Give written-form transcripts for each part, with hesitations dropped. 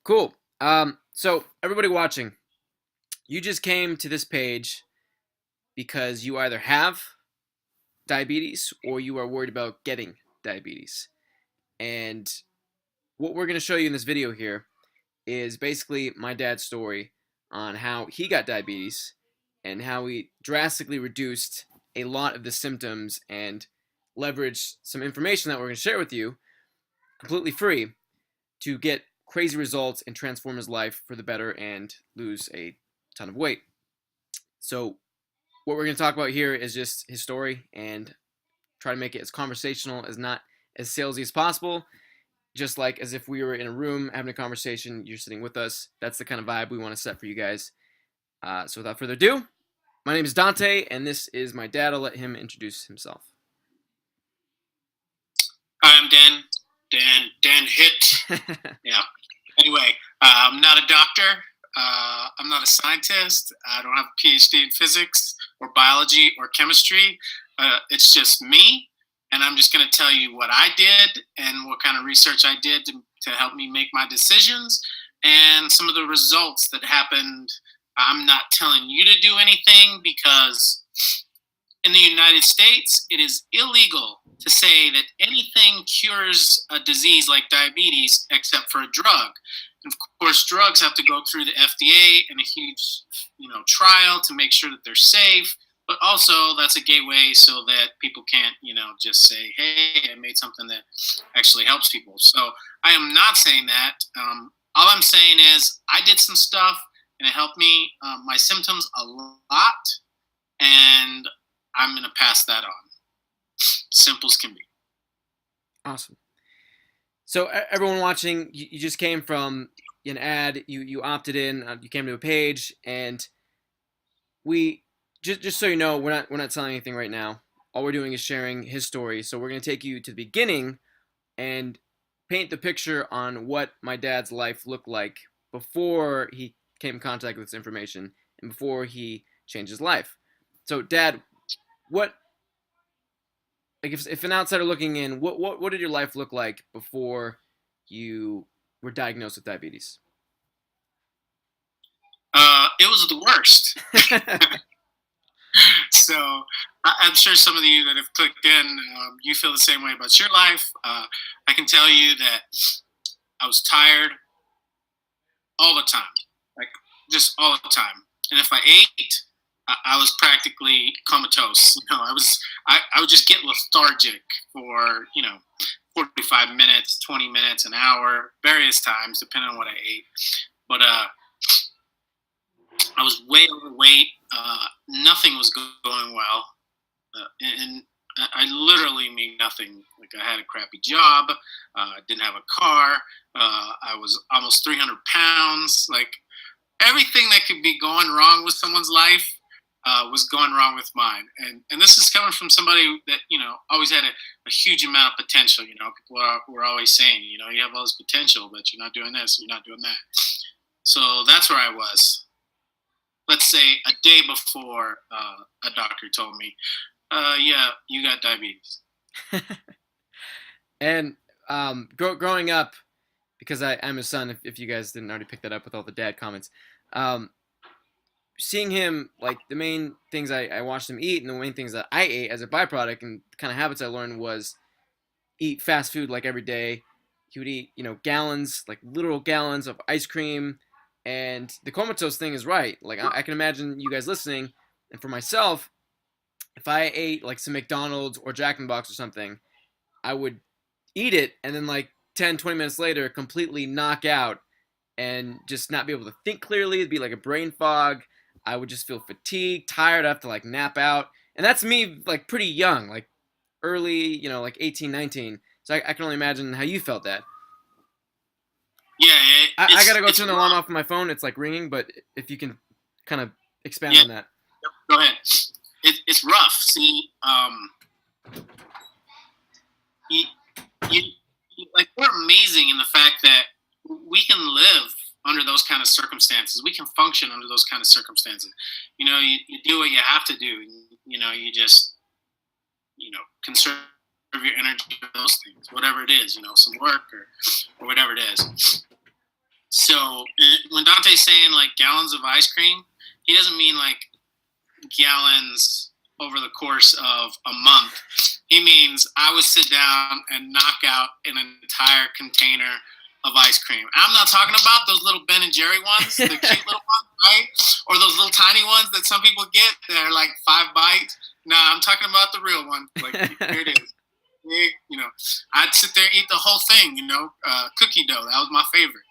Cool. So everybody watching, you just came to this page because you either have diabetes or you are worried about getting diabetes. And what we're going to show you in this video here is basically my dad's story on how he got diabetes and how he drastically reduced a lot of the symptoms and leveraged some information that we're going to share with you completely free to get crazy results and transform his life for the better and lose a ton of weight. So what we're going to talk about here is just his story and try to make it as conversational as not as salesy as possible, just like as if we were in a room having a conversation. You're sitting with us. That's the kind of vibe we want to set for you guys. So without further ado, my name is Dante, and this is my dad. I'll let him introduce himself. Hi, I'm Dan. Dan Hit. Yeah. Anyway, I'm not a doctor. I'm not a scientist. I don't have a PhD in physics or biology or chemistry. It's just me, and I'm just going to tell you what I did and what kind of research I did to help me make my decisions and some of the results that happened. I'm not telling you to do anything because in the United States, it is illegal to say that anything cures a disease like diabetes except for a drug. And of course, drugs have to go through the FDA and a huge, trial to make sure that they're safe. But also, that's a gateway so that people can't, just say, "Hey, I made something that actually helps people." So I am not saying that. All I'm saying is I did some stuff and it helped me my symptoms a lot, and I'm going to pass that on. Simple as can be. Awesome. So everyone watching, you just came from an ad. You opted in. You came to a page, and we just so you know, we're not selling anything right now. All we're doing is sharing his story. So we're going to take you to the beginning and paint the picture on what my dad's life looked like before he came in contact with this information and before he changed his life. So, Dad, what, like, if an outsider looking in, what did your life look like before you were diagnosed with diabetes? It was the worst. So I'm sure some of you that have clicked in, you feel the same way about your life. I can tell you that I was tired all the time, like just all the time. And if I ate, I was practically comatose. I would just get lethargic for 45 minutes, 20 minutes, an hour, various times depending on what I ate. But I was way overweight. Nothing was going well, and I literally mean nothing. Like I had a crappy job, didn't have a car. I was almost 300 pounds. Like everything that could be going wrong with someone's life was going wrong with mine. And this is coming from somebody that always had a huge amount of potential. People were always saying, you have all this potential, but you're not doing this, you're not doing that. So that's where I was. Let's say a day before a doctor told me, yeah, you got diabetes. And growing up, because I'm his son, if you guys didn't already pick that up with all the dad comments, seeing him, like the main things I watched him eat and the main things that I ate as a byproduct and the kind of habits I learned was eat fast food like every day. He would eat, gallons, like literal gallons of ice cream. And the comatose thing is right. Like I can imagine you guys listening, and for myself, if I ate like some McDonald's or Jack in the Box or something, I would eat it and then like 10, 20 minutes later completely knock out and just not be able to think clearly. It'd be like a brain fog. I would just feel fatigued, tired. I have to like nap out. And that's me like pretty young, like early, like 18, 19. So I can only imagine how you felt that. Yeah, I gotta go turn the alarm off on my phone. It's like ringing, but if you can kind of expand on that. Go ahead. It's rough. See, we're amazing in the fact that we can live under those kind of circumstances. We can function under those kind of circumstances. You do what you have to do. You just, conserve your energy for those things, whatever it is, some work or whatever it is. So when Dante's saying like gallons of ice cream, he doesn't mean like gallons over the course of a month. He means I would sit down and knock out an entire container of ice cream. I'm not talking about those little Ben and Jerry ones, the cute little ones, right? Or those little tiny ones that some people get. They're like 5 bites. Nah, I'm talking about the real one. Like, here it is. You know, I'd sit there and eat the whole thing, you know, cookie dough. That was my favorite.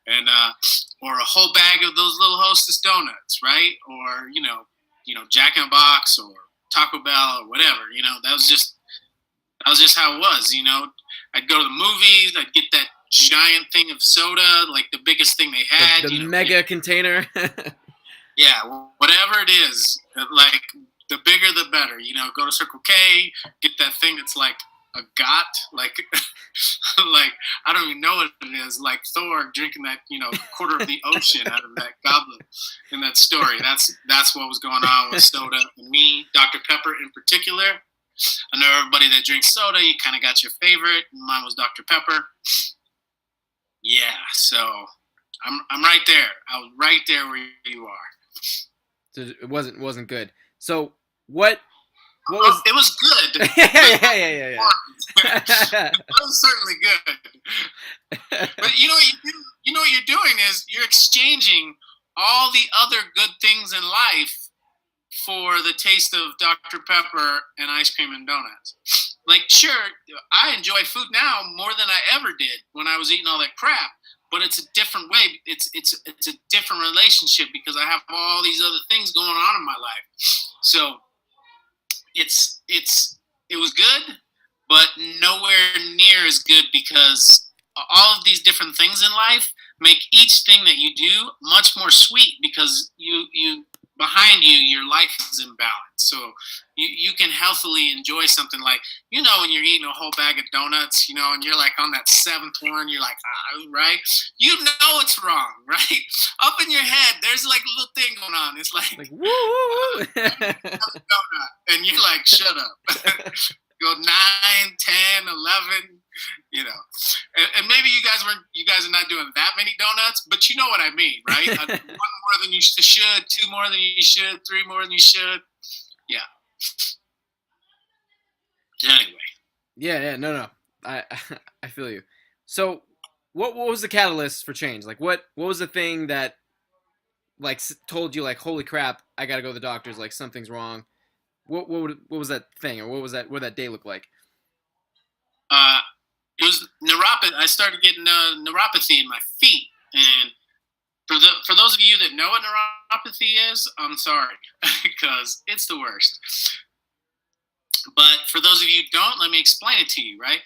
And, or a whole bag of those little Hostess donuts, right? Or, you know, Jack in the Box or Taco Bell or whatever, you know, that was just how it was, you know. I'd go to the movies, I'd get that giant thing of soda, like the biggest thing they had. The mega container. Yeah, whatever it is, like the bigger the better. You know, go to Circle K, get that thing that's like a got, like, like I don't even know what it is, like Thor drinking that, you know, quarter of the ocean out of that goblet in that story. That's what was going on with soda and me, Dr. Pepper in particular. I know everybody that drinks soda, you kind of got your favorite. Mine was Dr. Pepper. Yeah, so I'm right there. I was right there where you are. So it wasn't good. So what was? It was good. Yeah. It was certainly good. But you know what you do? You know what you're doing is you're exchanging all the other good things in life for the taste of Dr. Pepper and ice cream and donuts. Like, sure, I enjoy food now more than I ever did when I was eating all that crap. But it's a different way. It's a different relationship because I have all these other things going on in my life. So it was good, but nowhere near as good because all of these different things in life make each thing that you do much more sweet because you behind you, your life is in balance. So you can healthily enjoy something like, you know, when you're eating a whole bag of donuts, you know, and you're like on that 7th one, you're like, right? You know it's wrong, right? Up in your head, there's like a little thing going on. It's like woo, woo, woo. donut, and you're like, shut up. Go 9, 10, 11, you know. And maybe you guys are not doing that many donuts, but you know what I mean, right? 1 more than you should, 2 more than you should, 3 more than you should. Yeah. Anyway. Yeah, no. I feel you. So, what was the catalyst for change? Like, what was the thing that, like, told you, like, holy crap, I gotta go to the doctors, like, something's wrong? What was that thing, or what did that day look like? It was neuropathy. I started getting neuropathy in my feet, and for those of you that know what neuropathy is, I'm sorry because it's the worst. But for those of you who don't, let me explain it to you. Right?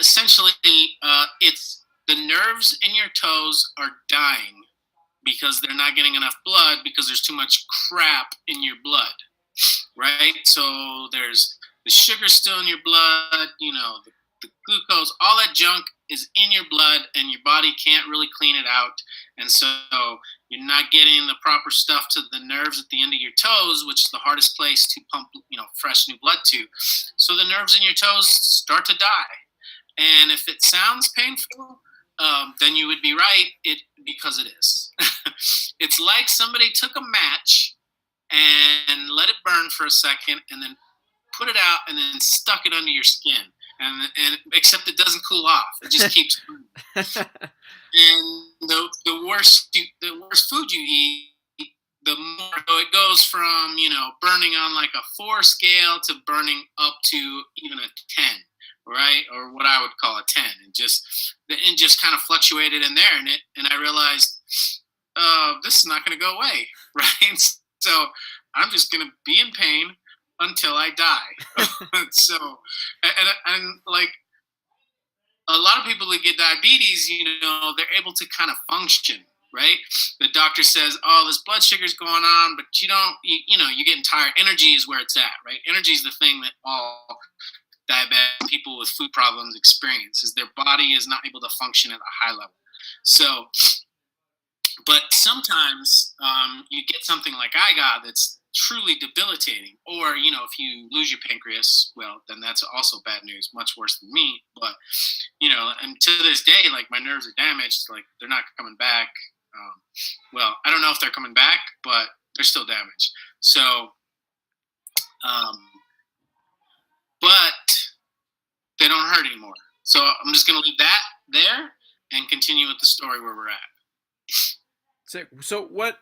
Essentially, it's the nerves in your toes are dying because they're not getting enough blood because there's too much crap in your blood. Right? So there's the sugar still in your blood, you know, the glucose, all that junk is in your blood and your body can't really clean it out. And so you're not getting the proper stuff to the nerves at the end of your toes, which is the hardest place to pump, you know, fresh new blood to. So the nerves in your toes start to die. And if it sounds painful, then you would be right, because it is. It's like somebody took a match and let it burn for a second and then put it out and then stuck it under your skin. And except it doesn't cool off. It just keeps burning. And the worse food you eat, the more it goes from, you know, burning on like a 4 scale to burning up to even a 10, right? Or what I would call a 10. And just kind of fluctuated in there. And I realized, this is not going to go away, right? So I'm just going to be in pain until I die. So, and like a lot of people that get diabetes, you know, they're able to kind of function, right? The doctor says, oh, this blood sugar's going on, but you don't, you know, you're getting tired. Energy is where it's at, right? Energy is the thing that all diabetic people with food problems experience, is their body is not able to function at a high level. So But sometimes you get something like I got that's truly debilitating. Or, if you lose your pancreas, well, then that's also bad news, much worse than me. But, and to this day, like my nerves are damaged, like they're not coming back. Well, I don't know if they're coming back, but they're still damaged. So, um, but they don't hurt anymore. So I'm just going to leave that there and continue with the story where we're at. So what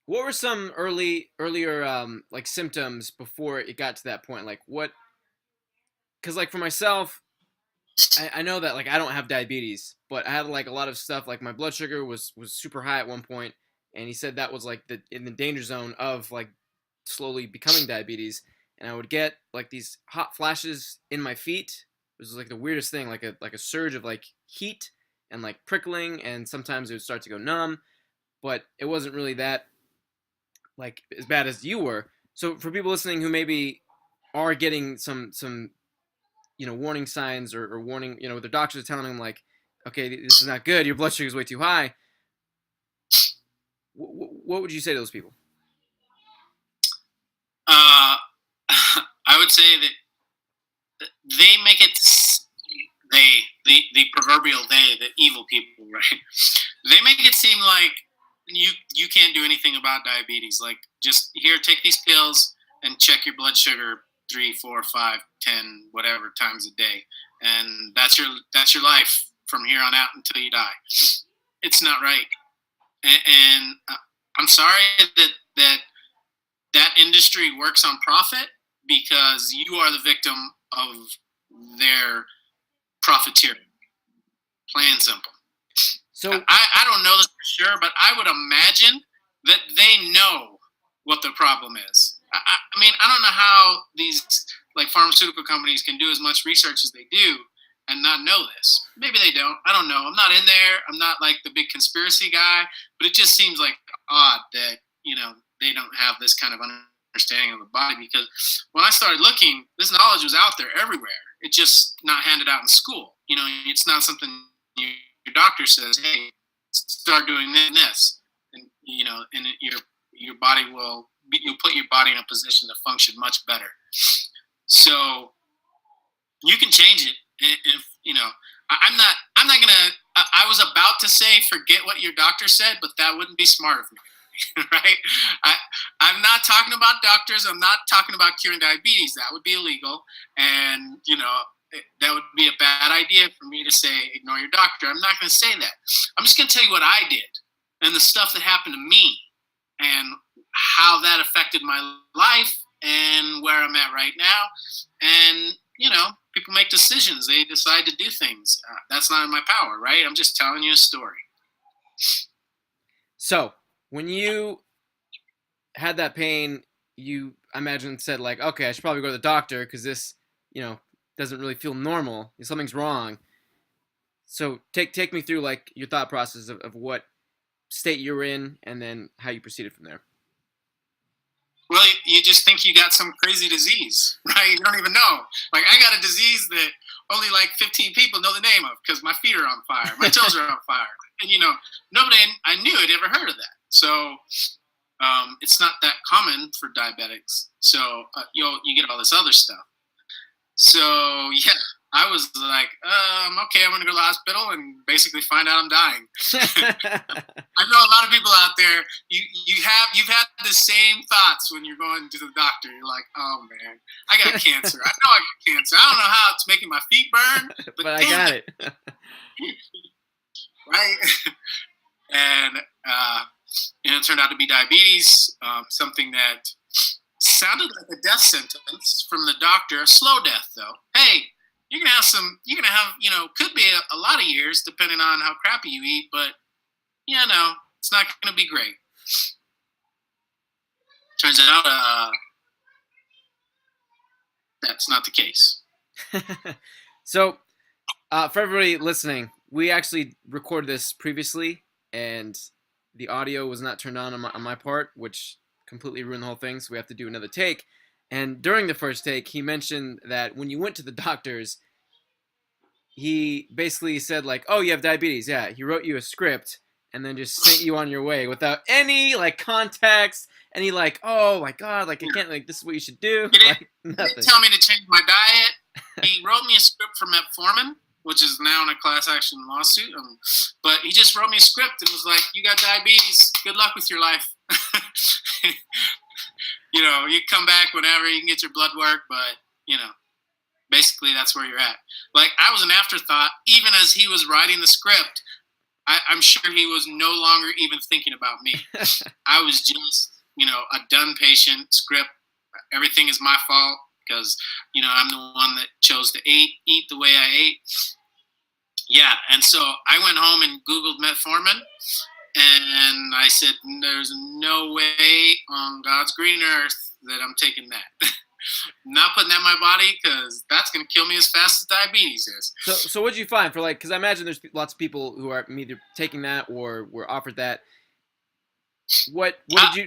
were some earlier like symptoms before it got to that point? Like what? Because like for myself, I know that like I don't have diabetes, but I had like a lot of stuff. Like my blood sugar was super high at one point, and he said that was like in the danger zone of like slowly becoming diabetes. And I would get like these hot flashes in my feet. It was like the weirdest thing, like a surge of like heat and like prickling, and sometimes it would start to go numb. But it wasn't really that like as bad as you were. So for people listening who maybe are getting some warning signs or warning, their doctors are telling them like, okay, this is not good, your blood sugar is way too high. What would you say to those people? I would say that they make it, the proverbial the evil people, right? They make it seem like you can't do anything about diabetes. Like, just here, take these pills and check your blood sugar 3, 4, 5, 10, whatever times a day, and that's your life from here on out until you die. It's not right, and I'm sorry that industry works on profit, because you are the victim of their profiteering. Plain and simple. So I don't know this for sure, but I would imagine that they know what the problem is. I mean, I don't know how these like pharmaceutical companies can do as much research as they do and not know this. Maybe they don't. I don't know. I'm not in there. I'm not like the big conspiracy guy, but it just seems like odd that, they don't have this kind of understanding of the body, because when I started looking, this knowledge was out there everywhere. It's just not handed out in school. It's not something your doctor says, hey, start doing this, and and your body you'll put your body in a position to function much better. So you can change it. If I'm not gonna. I was about to say forget what your doctor said, but that wouldn't be smart of me. Right? I'm not talking about doctors. I'm not talking about curing diabetes. That would be illegal, and that would be a bad idea for me to say ignore your doctor. I'm not going to say that. I'm just going to tell you what I did and the stuff that happened to me and how that affected my life and where I'm at right now. And people make decisions. They decide to do things. That's not in my power, right? I'm just telling you a story. So when you had that pain, you, I imagine, said like, okay, I should probably go to the doctor because this, doesn't really feel normal. Something's wrong. So take me through like your thought process of what state you're in and then how you proceeded from there. Well, you just think you got some crazy disease, right? You don't even know. Like, I got a disease that only like 15 people know the name of because my feet are on fire, my toes are on fire, and nobody I knew had ever heard of that. So it's not that common for diabetics. So you get all this other stuff. So yeah, I was like, okay, I'm gonna go to the hospital and basically find out I'm dying. I know a lot of people out there. You've had the same thoughts when you're going to the doctor. You're like, oh man, I got cancer. I know I got cancer. I don't know how it's making my feet burn, but I got it. Right? And it turned out to be diabetes, something that sounded like a death sentence from the doctor. A slow death, though. Hey, you're gonna have could be a lot of years depending on how crappy you eat, but it's not gonna be great. Turns out that's not the case. So for everybody listening, we actually recorded this previously and the audio was not turned on my part, which completely ruined the whole thing, so we have to do another take. And during the first take, he mentioned that when you went to the doctors, he basically said like, oh, you have diabetes. Yeah, he wrote you a script, and then just sent you on your way without any like context, any like, oh my god, like I can't, like this is what you should do, like He nothing. didn't tell me to change my diet. He wrote me a script for Metformin, which is now in a class action lawsuit. But he just wrote me a script and was like, "You got diabetes. Good luck with your life. You know, you come back whenever, you can get your blood work, but you know, basically that's where you're at." Like, I was an afterthought, even as he was writing the script. I'm sure he was no longer even thinking about me. I was just, you know, a done patient script. Everything is my fault because, you know, I'm the one that chose to eat the way I ate. Yeah, and so I went home and Googled Metformin, and I said, there's no way on God's green earth that I'm taking that. Not putting that in my body, because that's going to kill me as fast as diabetes is. So what did you find for, like, because I imagine there's lots of people who are either taking that or were offered that. What did you?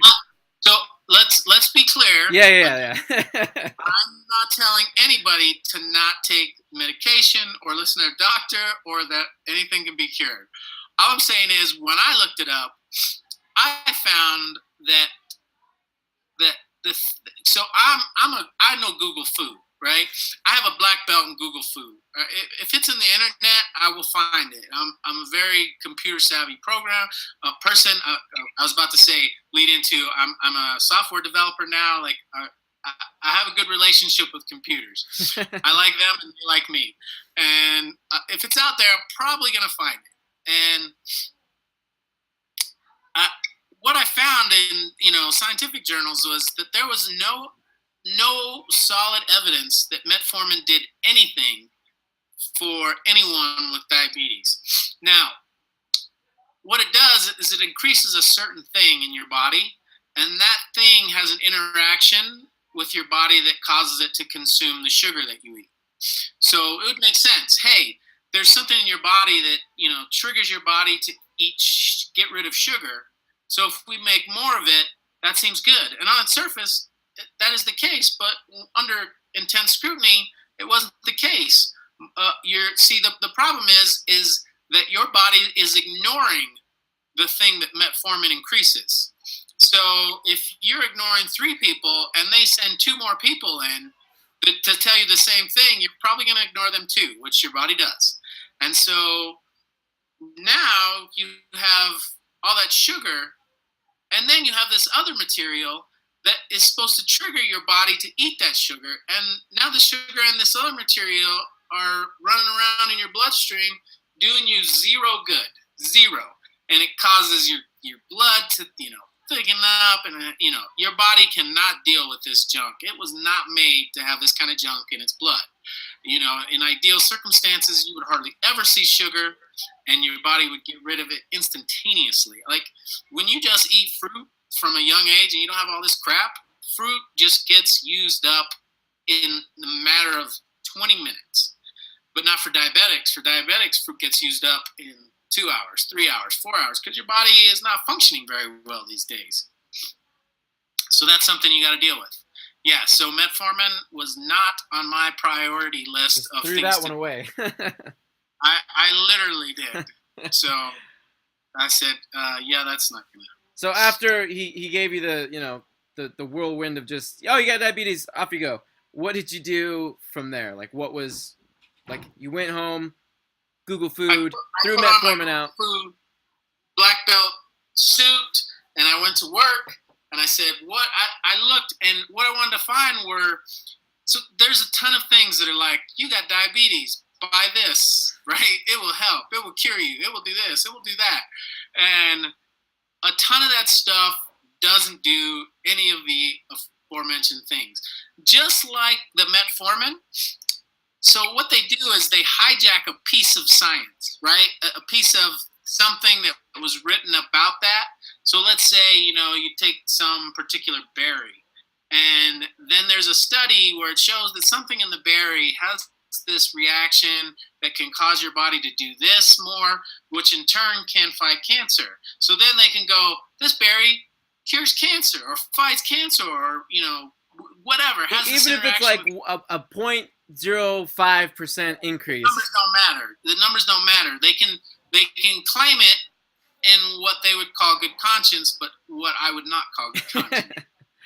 So let's be clear. Yeah. I'm not telling anybody to not take medication or listen to their doctor or that anything can be cured. All I'm saying is, when I looked it up, I found that so I know Google Food, right? I have a black belt in Google Food. If it's in the internet, I will find it. I'm a very computer savvy person. I was about to say, lead into, I'm a software developer now. Like, I have a good relationship with computers. I like them and they like me. And if it's out there, I'm probably gonna find it. And what I found in, you know, scientific journals was that there was no solid evidence that Metformin did anything for anyone with diabetes. Now, what it does is it increases a certain thing in your body, and that thing has an interaction with your body that causes it to consume the sugar that you eat. So it would make sense. Hey, there's something in your body that, you know, triggers your body to get rid of sugar. So if we make more of it, that seems good. And on its surface, that is the case. But under intense scrutiny, it wasn't the case. The problem is that your body is ignoring the thing that Metformin increases. So if you're ignoring 3 people and they send 2 more people in to tell you the same thing, you're probably going to ignore them too, which your body does. And so now you have all that sugar, and then you have this other material that is supposed to trigger your body to eat that sugar. And now the sugar and this other material are running around in your bloodstream doing you zero good. Zero. And it causes your blood to, you know, thicken up, and, you know, your body cannot deal with this junk. It was not made to have this kind of junk in its blood. You know, in ideal circumstances, you would hardly ever see sugar, and your body would get rid of it instantaneously. Like, when you just eat fruit from a young age and you don't have all this crap, fruit just gets used up in a matter of 20 minutes. But not for diabetics. For diabetics, fruit gets used up in 2 hours, 3 hours, 4 hours, because your body is not functioning very well these days. So that's something you got to deal with. Yeah, so Metformin was not on my priority list Just of threw things that one away. I literally did. So I said, yeah, that's not gonna. So after he gave you the, you know, the whirlwind of just, oh, you got diabetes, off you go. What did you do from there? Like, what was, like, you went home, Google Food, threw Metformin out. Food, black belt suit, and I went to work. And I said, what? I looked, and what I wanted to find were, so there's a ton of things that are like, you got diabetes, buy this, right? It will help. It will cure you. It will do this. It will do that. And a ton of that stuff doesn't do any of the aforementioned things. Just like the Metformin. So what they do is they hijack a piece of science, right? A piece of something that was written about that. So let's say, you know, you take some particular berry, and then there's a study where it shows that something in the berry has this reaction that can cause your body to do this more, which in turn can fight cancer. So then they can go, this berry cures cancer or fights cancer, or, you know, whatever. Has Even if it's like a 0.05% increase. The numbers don't matter. The numbers don't matter. They can claim it, in what they would call good conscience, but what I would not call good conscience.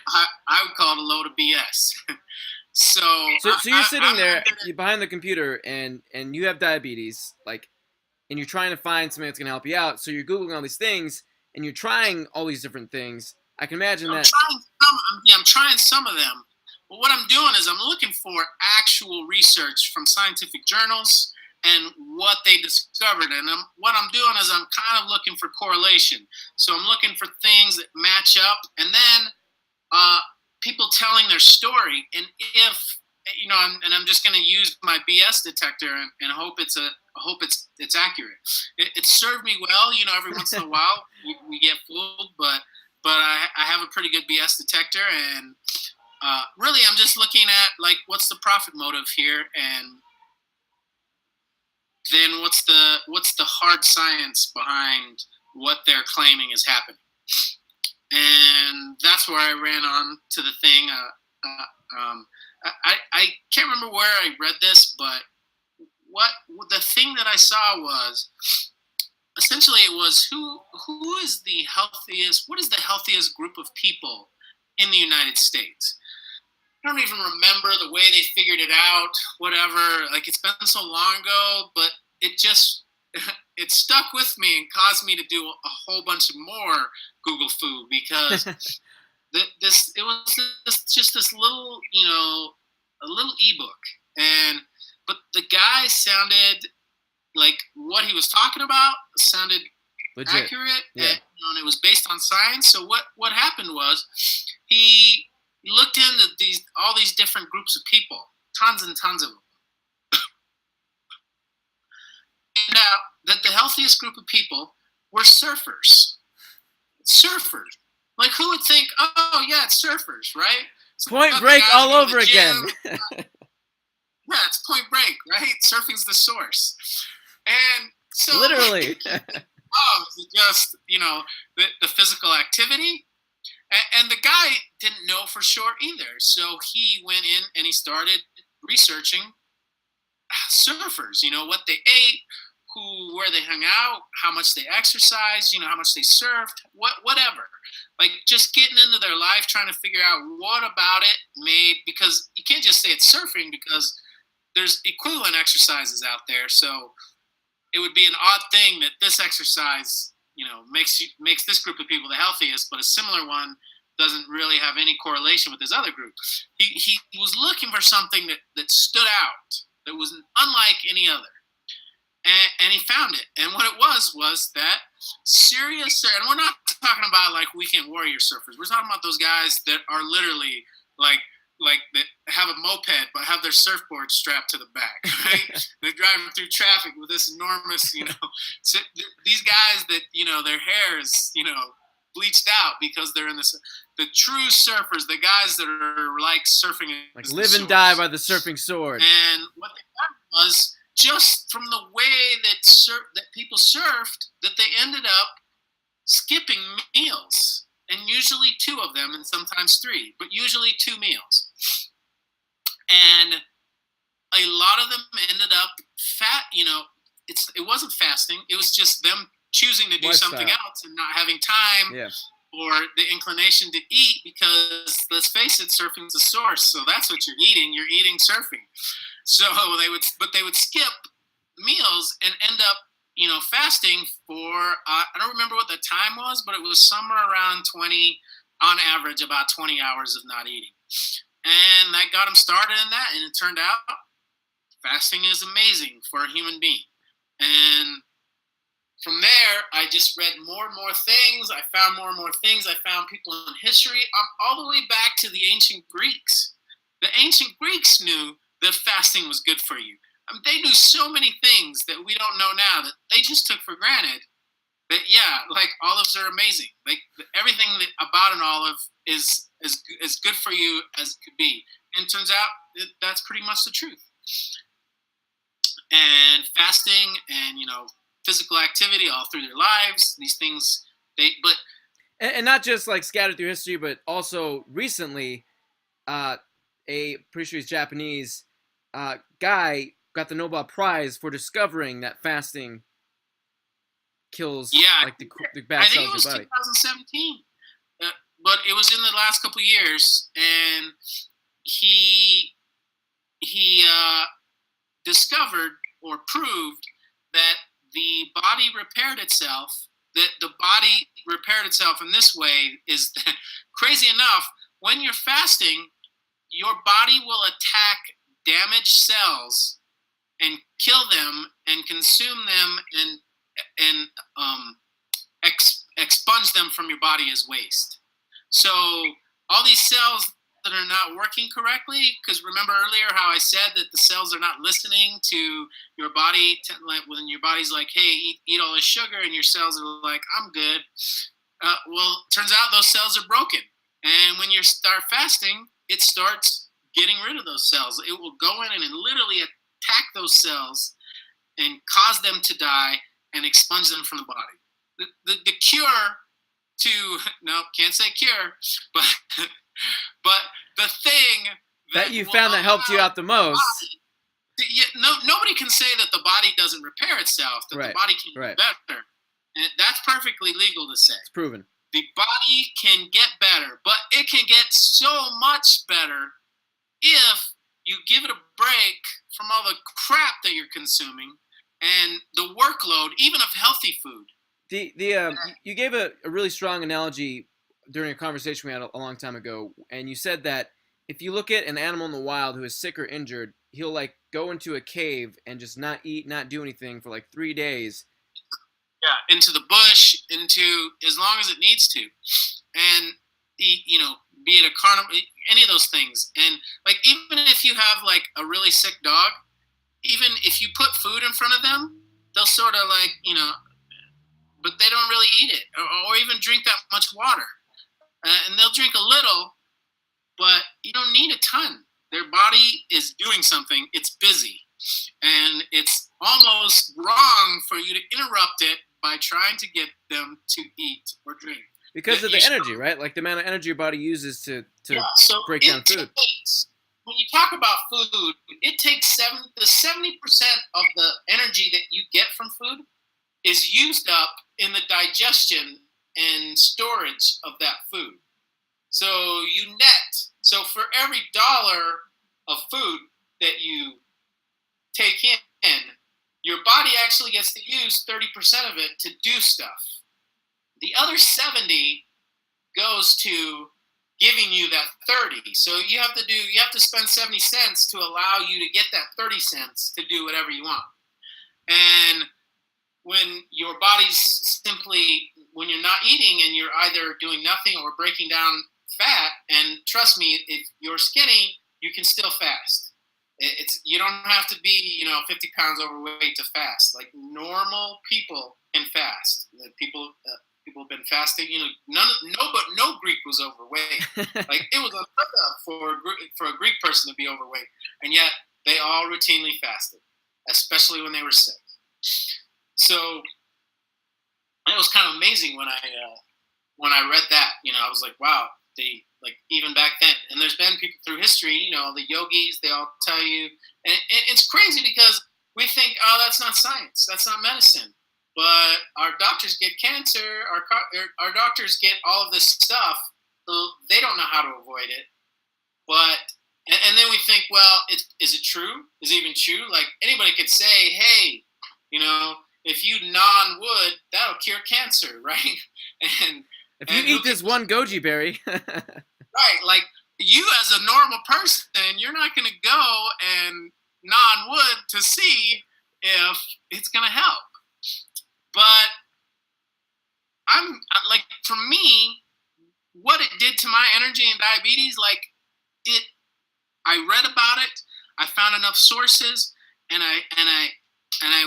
I would call it a load of BS. So you're sitting there behind the computer and you have diabetes, like, and you're trying to find something that's going to help you out. So you're Googling all these things and you're trying all these different things. I can imagine that. I'm trying some of them. But what I'm doing is I'm looking for actual research from scientific journals and what they discovered. And what I'm doing is I'm kind of looking for correlation. So I'm looking for things that match up, and then people telling their story. And if I'm just going to use my BS detector and hope it's accurate. It served me well. Every once in a while we get fooled, but I have a pretty good BS detector, and really I'm just looking at, like, what's the profit motive here, and then what's the hard science behind what they're claiming is happening. And that's where I ran on to the thing. I can't remember where I read this, but what the thing that I saw was, essentially, it was who is the healthiest? What is the healthiest group of people in the United States? I don't even remember the way they figured it out. Whatever, like, it's been so long ago, but it stuck with me and caused me to do a whole bunch of more Google food, because it was just this little, a little ebook, but the guy sounded like what he was talking about sounded legit, accurate, and it was based on science. So what happened was he looked into all these different groups of people, tons and tons of them. Now, that the healthiest group of people were surfers. Surfers. Like, who would think, oh, yeah, it's surfers, right? So Point Break all over again. Yeah, it's Point Break, right? Surfing's the source. And so... Literally. Is it just, the physical activity? And the guy didn't know for sure either. So he went in and he started researching surfers, what they ate, where they hung out, how much they exercised, how much they surfed, whatever. Like, just getting into their life, trying to figure out what about it made, because you can't just say it's surfing, because there's equivalent exercises out there. So it would be an odd thing that this exercise, makes this group of people the healthiest, but a similar one doesn't really have any correlation with this other group. He was looking for something that stood out, that was unlike any other. And he found it. And what it was that serious, and we're not talking about like weekend warrior surfers. We're talking about those guys that are literally like that have a moped but have their surfboard strapped to the back, right? They're driving through traffic with this enormous, so these guys that, their hair is, bleached out because they're in the true surfers, the guys that are like surfing. Like live and die by the surfing sword. And what they found was, just from the way that people surfed, that they ended up skipping meals, and usually 2 of them, and sometimes 3, but usually 2 meals. And a lot of them ended up fat. It wasn't fasting; it was just them choosing to do something else and not having time or the inclination to eat. Because let's face it, surfing's the source, so that's what you're eating. You're eating surfing. So they would skip meals and end up, fasting for, I don't remember what the time was, but it was somewhere around 20, on average, about 20 hours of not eating. And that got them started in that. And it turned out fasting is amazing for a human being. And from there, I just read more and more things. I found more and more things. I found people in history, all the way back to the ancient Greeks. The ancient Greeks knew that fasting was good for you. I mean, they knew so many things that we don't know now, that they just took for granted. That, like, olives are amazing. Like, everything about an olive is as good for you as it could be. And it turns out that's pretty much the truth. And fasting and, physical activity all through their lives, these things, and not just like scattered through history, but also recently, pretty sure he's Japanese, guy got the Nobel Prize for discovering that fasting kills Yeah, like the bad I think cells it was in your body. 2017, but it was in the last couple years, and he discovered or proved that the body repaired itself. That the body repaired itself in this way is crazy enough. When you're fasting, your body will attack damaged cells and kill them and consume them and expunge them from your body as waste. So all these cells that are not working correctly, because remember earlier how I said that the cells are not listening to your body when your body's like, hey, eat all this sugar, and your cells are like, I'm good. Well, turns out those cells are broken. And when you start fasting, it starts getting rid of those cells. It will go in and literally attack those cells and cause them to die and expunge them from the body. The cure to, no, can't say cure, but the thing that you found that helped you out the most. Nobody can say that the body doesn't repair itself, that the body can get better. And that's perfectly legal to say. It's proven. The body can get better, but it can get so much better if you give it a break from all the crap that you're consuming and the workload, even of healthy food. You gave a really strong analogy during a conversation we had a long time ago, and you said that if you look at an animal in the wild who is sick or injured, he'll like go into a cave and just not eat, not do anything for like 3 days. Yeah, into the bush, into as long as it needs to, and be it a carnivore, any of those things, and like even if you have like a really sick dog, even if you put food in front of them, they'll sort of like but they don't really eat it, or even drink that much water. And they'll drink a little, but you don't need a ton. Their body is doing something. It's busy. And it's almost wrong for you to interrupt it by trying to get them to eat or drink. Because of the energy, right? Like the amount of energy your body uses to break down food. When you talk about food, it takes 70% of the energy that you get from food is used up in the digestion and storage of that food. So you net. So for every $1 of food that you take in, your body actually gets to use 30% of it to do stuff. The other 70 goes to giving you that 30. So you have to spend 70 cents to allow you to get that 30 cents to do whatever you want. And when your body's simply, when you're not eating and you're either doing nothing or breaking down fat, and trust me, if you're skinny, you can still fast. You don't have to be 50 pounds overweight to fast. Like normal people can fast. People have been fasting. No Greek was overweight. Like it was unheard of for a Greek person to be overweight, and yet they all routinely fasted, especially when they were sick. So it was kind of amazing when I read that. I was like, wow, they like even back then. And there's been people through history, the yogis, they all tell you, and it's crazy because we think, oh, that's not science, that's not medicine. But our doctors get cancer, our doctors get all of this stuff. They don't know how to avoid it. And then we think, well, is it true? Is it even true? Like anybody could say, hey, if you non-wood, that'll cure cancer, right? And if you eat this one goji berry. Right, like you as a normal person, you're not going to go and non-wood to see if it's going to help. But I'm like, for me, what it did to my energy and diabetes, like I read about it, I found enough sources, and I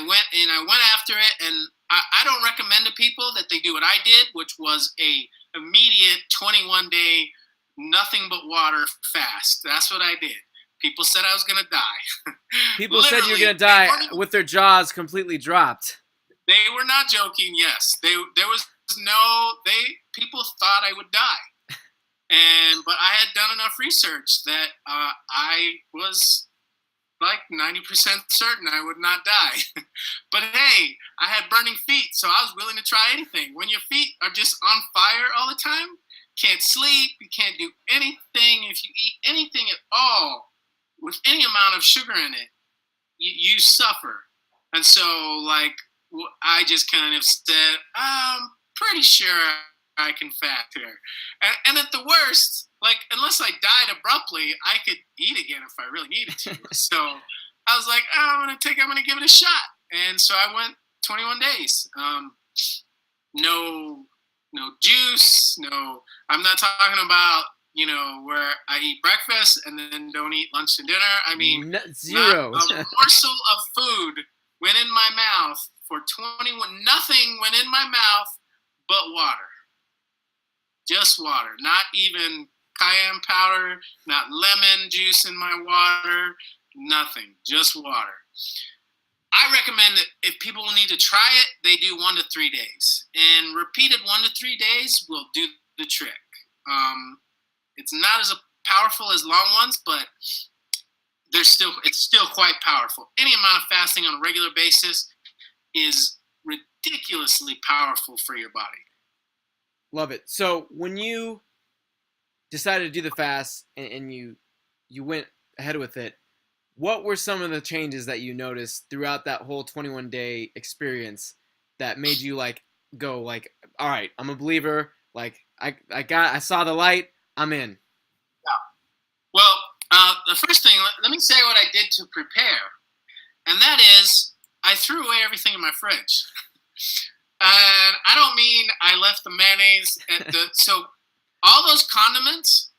went after it, and I don't recommend to people that they do what I did, which was a immediate 21-day nothing but water fast. That's what I did. People said I was going to die. People said you were going to die with their jaws completely dropped. They were not joking. Yes, people thought I would die, but I had done enough research that I was like 90% certain I would not die. But hey, I had burning feet, so I was willing to try anything. When your feet are just on fire all the time, can't sleep, you can't do anything. If you eat anything at all with any amount of sugar in it, you suffer. And so, like, I just kind of said, I'm pretty sure I can fast here. And at the worst, like, unless I died abruptly, I could eat again if I really needed to. So I was like, I'm going to give it a shot. And so I went 21 days. No juice, I'm not talking about, where I eat breakfast and then don't eat lunch and dinner. I mean, zero. Not a morsel of food went in my mouth for 21, nothing went in my mouth but water. Just water, not even cayenne powder, not lemon juice in my water, nothing, just water. I recommend that if people need to try it, they do 1 to 3 days. And repeated 1 to 3 days will do the trick. It's not as powerful as long ones, but it's still quite powerful. Any amount of fasting on a regular basis is ridiculously powerful for your body. Love it. So when you decided to do the fast and you went ahead with it, what were some of the changes that you noticed throughout that whole 21-day experience that made you go all right, I'm a believer. Like I saw the light. I'm in. Yeah. Well, the first thing, let me say what I did to prepare, and that is I threw away everything in my fridge. And I don't mean I left the mayonnaise so all those condiments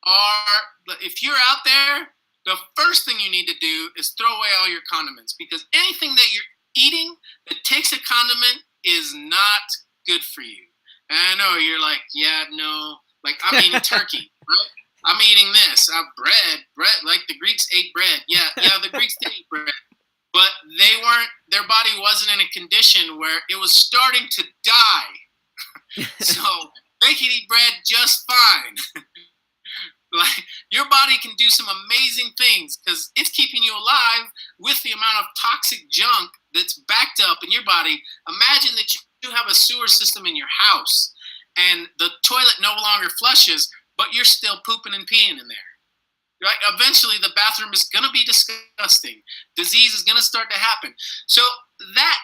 are, if you're out there, the first thing you need to do is throw away all your condiments, because anything that you're eating that takes a condiment is not good for you. And I know you're like, yeah, no, like I'm eating turkey, right? I'm eating this, bread, like the Greeks ate bread. Yeah, the Greeks did eat bread. But their body wasn't in a condition where it was starting to die. So they can eat bread just fine. Like, your body can do some amazing things because it's keeping you alive with the amount of toxic junk that's backed up in your body. Imagine that you have a sewer system in your house and the toilet no longer flushes, but you're still pooping and peeing in there. Right? Eventually, the bathroom is going to be disgusting. Disease is going to start to happen. So that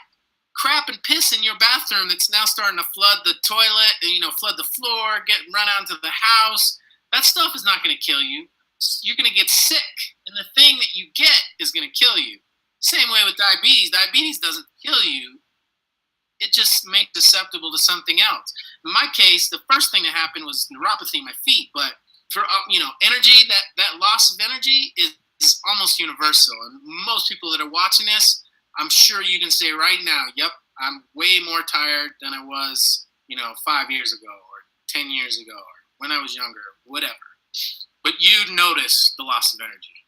crap and piss in your bathroom that's now starting to flood the toilet, flood the floor, run out into the house, that stuff is not going to kill you. You're going to get sick, and the thing that you get is going to kill you. Same way with diabetes. Diabetes doesn't kill you. It just makes you susceptible to something else. In my case, the first thing that happened was neuropathy in my feet, but for energy, that loss of energy is almost universal. And most people that are watching this, I'm sure you can say right now, yep, I'm way more tired than I was, 5 years ago or 10 years ago or when I was younger, whatever. But you notice the loss of energy.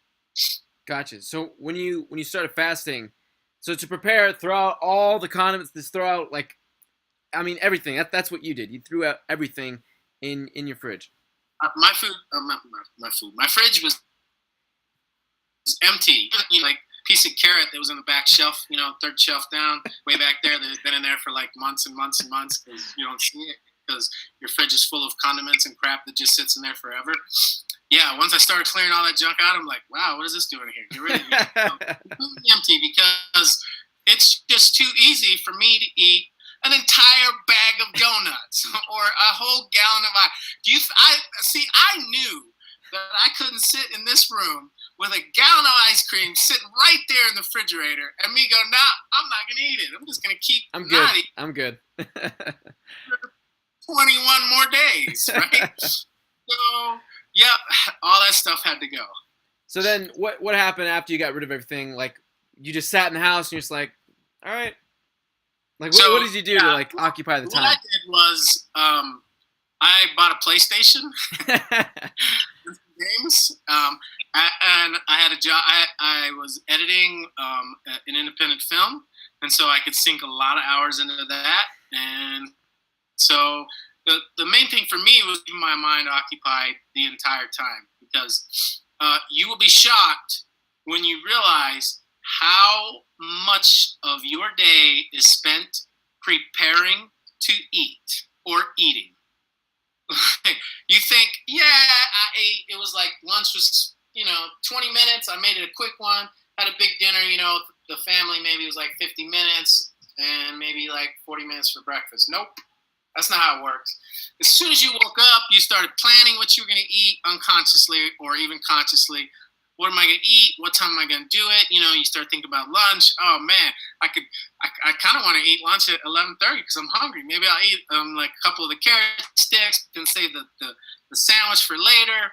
Gotcha. So when you started fasting, so to prepare, throw out all the condiments, just throw out everything. That's what you did. You threw out everything in your fridge. My fridge was empty. Like piece of carrot that was on the back shelf, third shelf down, way back there, that had been in there for like months and months and months because you don't see it because your fridge is full of condiments and crap that just sits in there forever. Yeah, once I started clearing all that junk out, I'm like, wow, what is this doing here? Get rid of it. Completely empty because it's just too easy for me to eat an entire bag of donuts or a whole gallon of ice. I knew that I couldn't sit in this room with a gallon of ice cream sitting right there in the refrigerator and me go, nah, I'm not going to eat it. I'm just going to keep I'm good. 21 more days, right? So, yeah, all that stuff had to go. So then what happened after you got rid of everything? Like, you just sat in the house and you're just like, all right. Like, what did you do to occupy the time? What I did was I bought a PlayStation, games, and I had a job. I was editing an independent film, and so I could sink a lot of hours into that. And so the main thing for me was keeping my mind occupied the entire time because you will be shocked when you realize how much of your day is spent preparing to eat or eating. You think, yeah, I ate. It was like lunch was, 20 minutes. I made it a quick one. Had a big dinner, the family maybe it was like 50 minutes and maybe like 40 minutes for breakfast. Nope. That's not how it works. As soon as you woke up, you started planning what you were going to eat unconsciously or even consciously. What am I going to eat? What time am I going to do it? You start thinking about lunch. Oh man, I kind of want to eat lunch at 11:30 because I'm hungry. Maybe I'll eat like a couple of the carrot sticks and save the sandwich for later.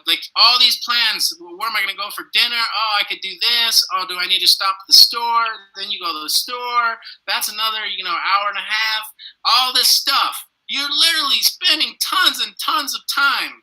Like all these plans. Where am I going to go for dinner? Oh, I could do this. Oh, do I need to stop at the store? Then you go to the store. That's another, hour and a half. All this stuff. You're literally spending tons and tons of time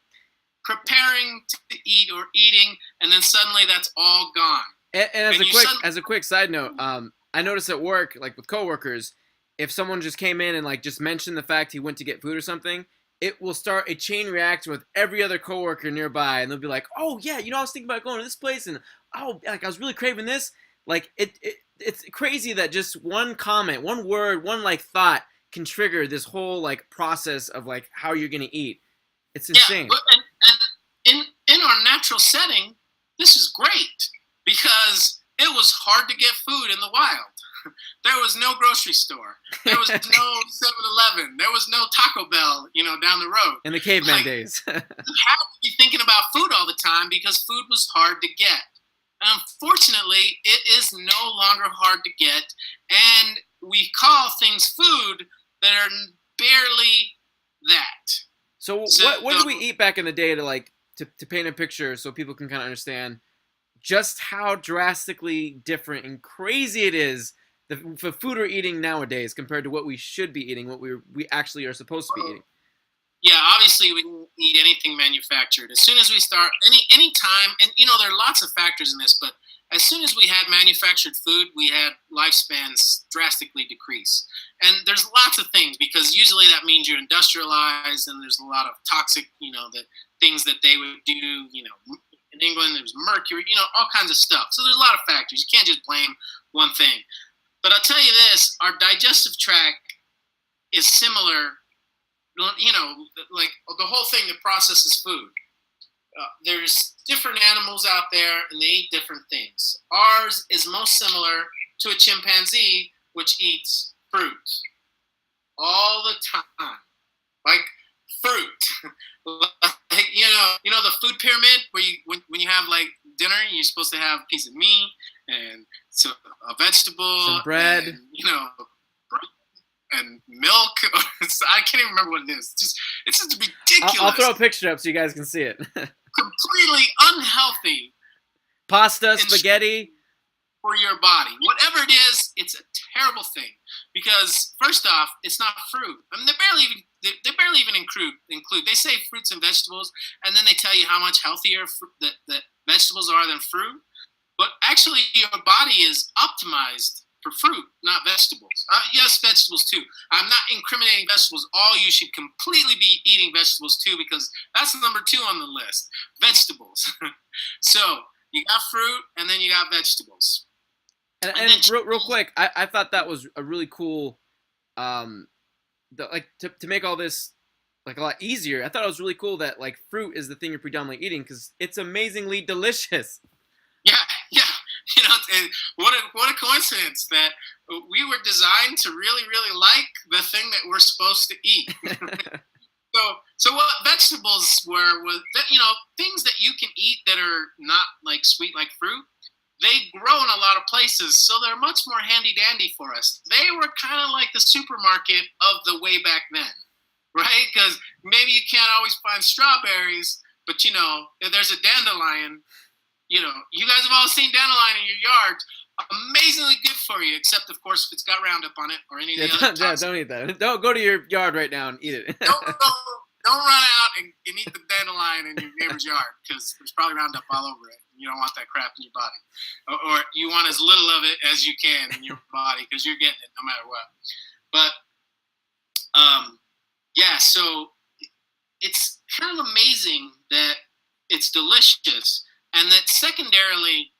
preparing to eat or eating, and then suddenly that's all gone. And as a quick side note, I noticed at work, like with coworkers, if someone just came in and like just mentioned the fact he went to get food or something, it will start a chain reaction with every other coworker nearby, and they'll be like, "Oh yeah, I was thinking about going to this place, and oh, like I was really craving this." Like it's crazy that just one comment, one word, one like thought can trigger this whole like process of like how you're gonna eat. It's insane. Yeah, and in our natural setting, this is great because it was hard to get food in the wild. There was no grocery store. There was no 7-Eleven. There was no Taco Bell, down the road. In the caveman days. You had to be thinking about food all the time because food was hard to get. And unfortunately, it is no longer hard to get, and we call things food that are barely that. So what did we eat back in the day to paint a picture so people can kind of understand just how drastically different and crazy it is the food we're eating nowadays compared to what we should be eating, what we actually are supposed to be eating? Yeah, obviously we don't eat anything manufactured. As soon as we start any time, and there are lots of factors in this, but as soon as we had manufactured food, we had lifespans drastically decrease. And there's lots of things because usually that means you're industrialized and there's a lot of toxic, the things that they would do, in England there's mercury, all kinds of stuff. So there's a lot of factors. You can't just blame one thing. But I'll tell you this, our digestive tract is similar, like the whole thing that processes food. There's different animals out there and they eat different things. Ours is most similar to a chimpanzee, which eats fruit all the time. Like fruit. Like, the food pyramid where when you have like dinner, you're supposed to have a piece of meat and a vegetable, some bread, and, and milk. I can't even remember what it is. It's just ridiculous. I'll throw a picture up so you guys can see it. Completely unhealthy. Pasta, spaghetti. For your body. Whatever it is, it's a terrible thing. Because first off, it's not fruit. I mean, they barely even include. They say fruits and vegetables, and then they tell you how much healthier the vegetables are than fruit. But actually, your body is optimized for fruit, not vegetables. Yes, vegetables too. I'm not incriminating vegetables. All you should completely be eating vegetables too, because that's number 2 on the list. Vegetables. So you got fruit, and then you got vegetables. And real quick, I thought that was a really cool, to make all this like a lot easier. I thought it was really cool that like fruit is the thing you're predominantly eating because it's amazingly delicious. Yeah. What a coincidence that we were designed to really, really like the thing that we're supposed to eat. So what vegetables was things that you can eat that are not like sweet like fruit. They grow in a lot of places, so they're much more handy-dandy for us. They were kind of like the supermarket of the way back then, right? Because maybe you can't always find strawberries, but if there's a dandelion, you guys have all seen dandelion in your yard. Amazingly good for you, except of course if it's got Roundup on it or any of the other. Yeah, don't eat that. Don't go to your yard right now and eat it. Don't run out and eat the dandelion in your neighbor's yard because there's probably Roundup all over it. You don't want that crap in your body, or you want as little of it as you can in your body because you're getting it no matter what. But so it's kind of amazing that it's delicious, and that secondarily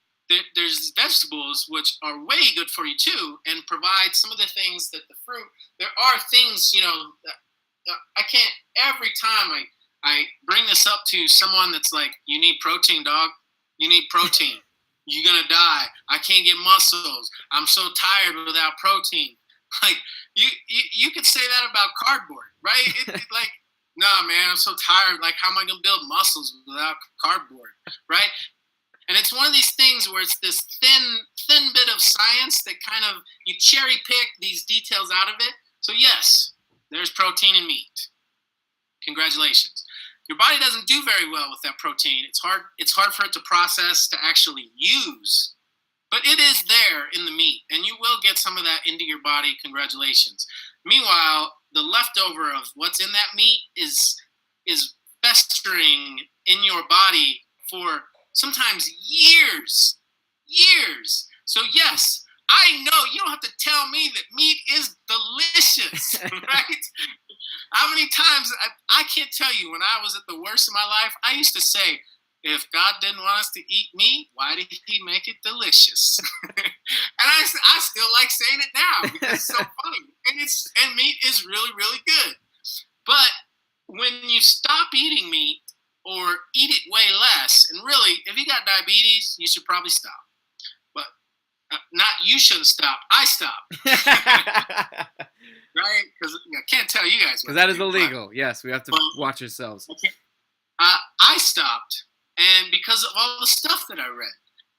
there's vegetables which are way good for you too, and provide some of the things that the fruit. There are things, I can't every time I bring this up to someone that's like, you need protein, dog. You need protein. You're gonna die. I can't get muscles. I'm so tired without protein. Like you could say that about cardboard, right? Like, nah, man, I'm so tired. Like, how am I gonna build muscles without cardboard, right? And it's one of these things where it's this thin bit of science that kind of you cherry pick these details out of it. So yes, there's protein in meat. Congratulations. Your body doesn't do very well with that protein. It's hard for it to process, to actually use. But it is there in the meat, and you will get some of that into your body. Congratulations. Meanwhile, the leftover of what's in that meat is festering in your body for sometimes years. So yes, I know you don't have to tell me that meat is delicious, right? How many times, I can't tell you, when I was at the worst of my life, I used to say, if God didn't want us to eat meat, why did he make it delicious? And I still like saying it now because it's so funny. And meat is really, really good. But when you stop eating meat or eat it way less, and really, if you got diabetes, you should probably stop. But not you shouldn't stop. I stop. Right? Because I can't tell you guys. Because that is illegal. Yes, we have to watch ourselves. I stopped, and because of all the stuff that I read,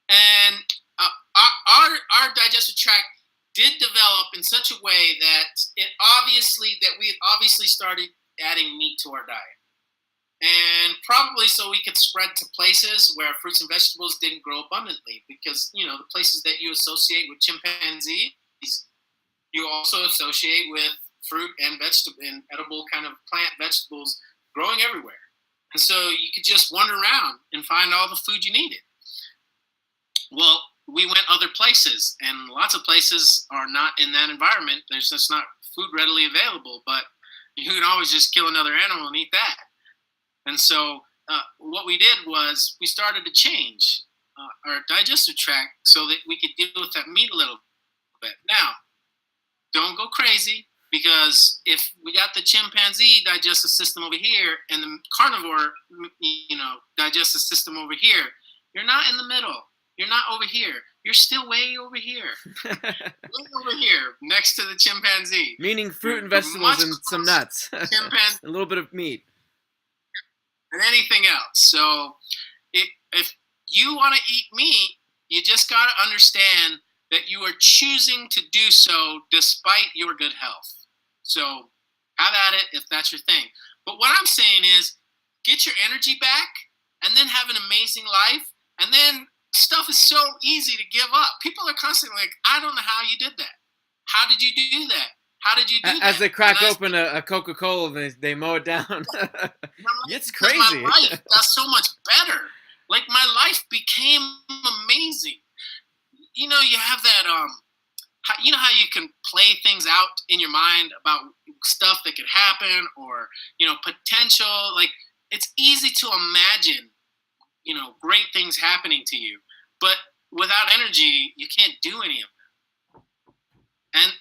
and our digestive tract did develop in such a way that we obviously started adding meat to our diet, and probably so we could spread to places where fruits and vegetables didn't grow abundantly, because the places that you associate with chimpanzees, you also associate with fruit and vegetable and edible kind of plant vegetables growing everywhere. And so you could just wander around and find all the food you needed. Well, we went other places, and lots of places are not in that environment. There's just not food readily available, but you can always just kill another animal and eat that. And so what we did was we started to change our digestive tract so that we could deal with that meat a little bit. Now, don't go crazy, because if we got the chimpanzee digestive system over here and the carnivore, digestive system over here, you're not in the middle. You're not over here. You're still way over here. Way over here, next to the chimpanzee. Meaning fruit and vegetables and some nuts. A little bit of meat. And anything else. So if you want to eat meat, you just got to understand that you are choosing to do so despite your good health. So have at it if that's your thing. But what I'm saying is, get your energy back and then have an amazing life. And then stuff is so easy to give up. People are constantly like, I don't know how you did that. How did you do that? How did you do that? As they crack open a Coca-Cola, they mow it down. It's crazy. My life got so much better. Like, my life became amazing. You have that, how you can play things out in your mind about stuff that could happen or, potential. Like, it's easy to imagine, great things happening to you. But without energy, you can't do any of it. And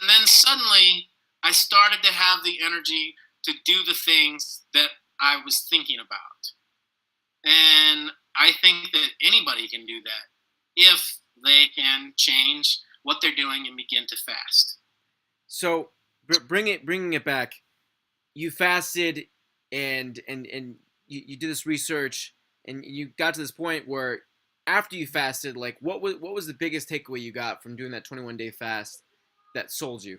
then suddenly, I started to have the energy to do the things that I was thinking about. And I think that anybody can do that if they can change what they're doing and begin to fast. So, bringing it back, you fasted and you did this research, and you got to this point where after you fasted, like what was the biggest takeaway you got from doing that 21-day fast that sold you?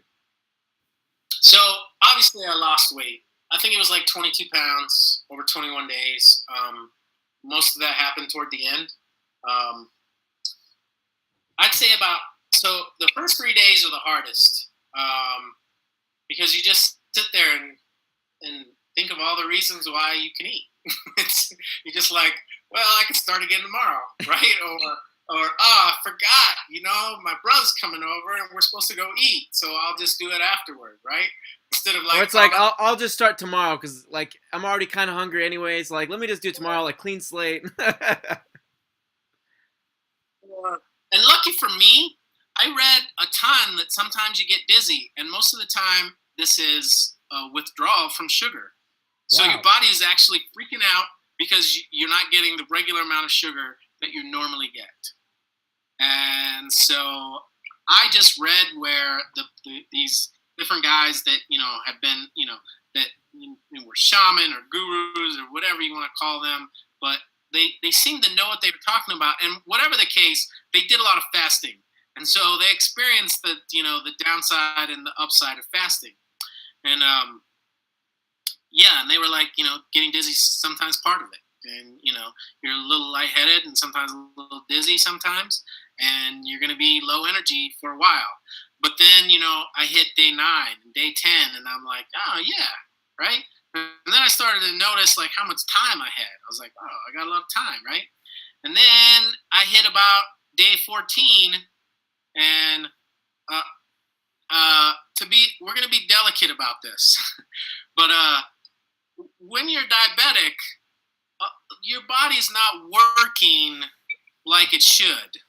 So obviously I lost weight. I think it was like 22 pounds over 21 days. Most of that happened toward the end. I'd say so the first 3 days are the hardest, because you just sit there and think of all the reasons why you can eat. You're just like, well, I can start again tomorrow, right? Or I forgot, my brother's coming over and we're supposed to go eat, so I'll just do it afterward, right? Instead of like, or it's like, I'll just start tomorrow because like I'm already kind of hungry anyways. Like, let me just do tomorrow, like clean slate. for me, I read a ton that sometimes you get dizzy, and most of the time this is withdrawal from sugar. So Wow. your body is actually freaking out because you're not getting the regular amount of sugar that you normally get. And so I just read where these different guys that, have been, that were shaman or gurus or whatever you want to call them, but they seem to know what they were talking about. And whatever the case, they did a lot of fasting. And so they experienced the downside and the upside of fasting. And, and they were like, getting dizzy sometimes part of it. And, you're a little lightheaded and sometimes a little dizzy sometimes. And you're going to be low energy for a while. But then, I hit day 9 and day 10, and I'm like, oh, yeah, right? And then I started to notice, like, how much time I had. I was like, oh, I got a lot of time, right? And then I hit about day 14, and we're going to be delicate about this. But when you're diabetic, your body's not working like it should.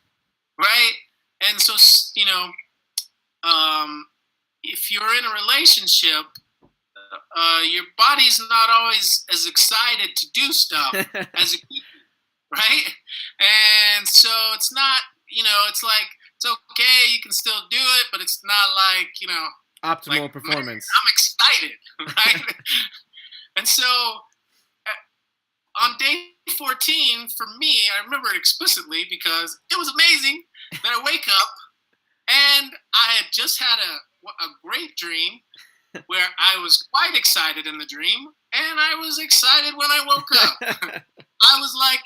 Right? And so, if you're in a relationship, your body's not always as excited to do stuff as it could be, right? And so it's not, it's like, it's okay, you can still do it, but it's not like, optimal like, performance. I'm excited, right? And so on day 14, for me, I remember it explicitly because it was amazing that I wake up and I had just had a great dream where I was quite excited in the dream, and I was excited when I woke up. I was like,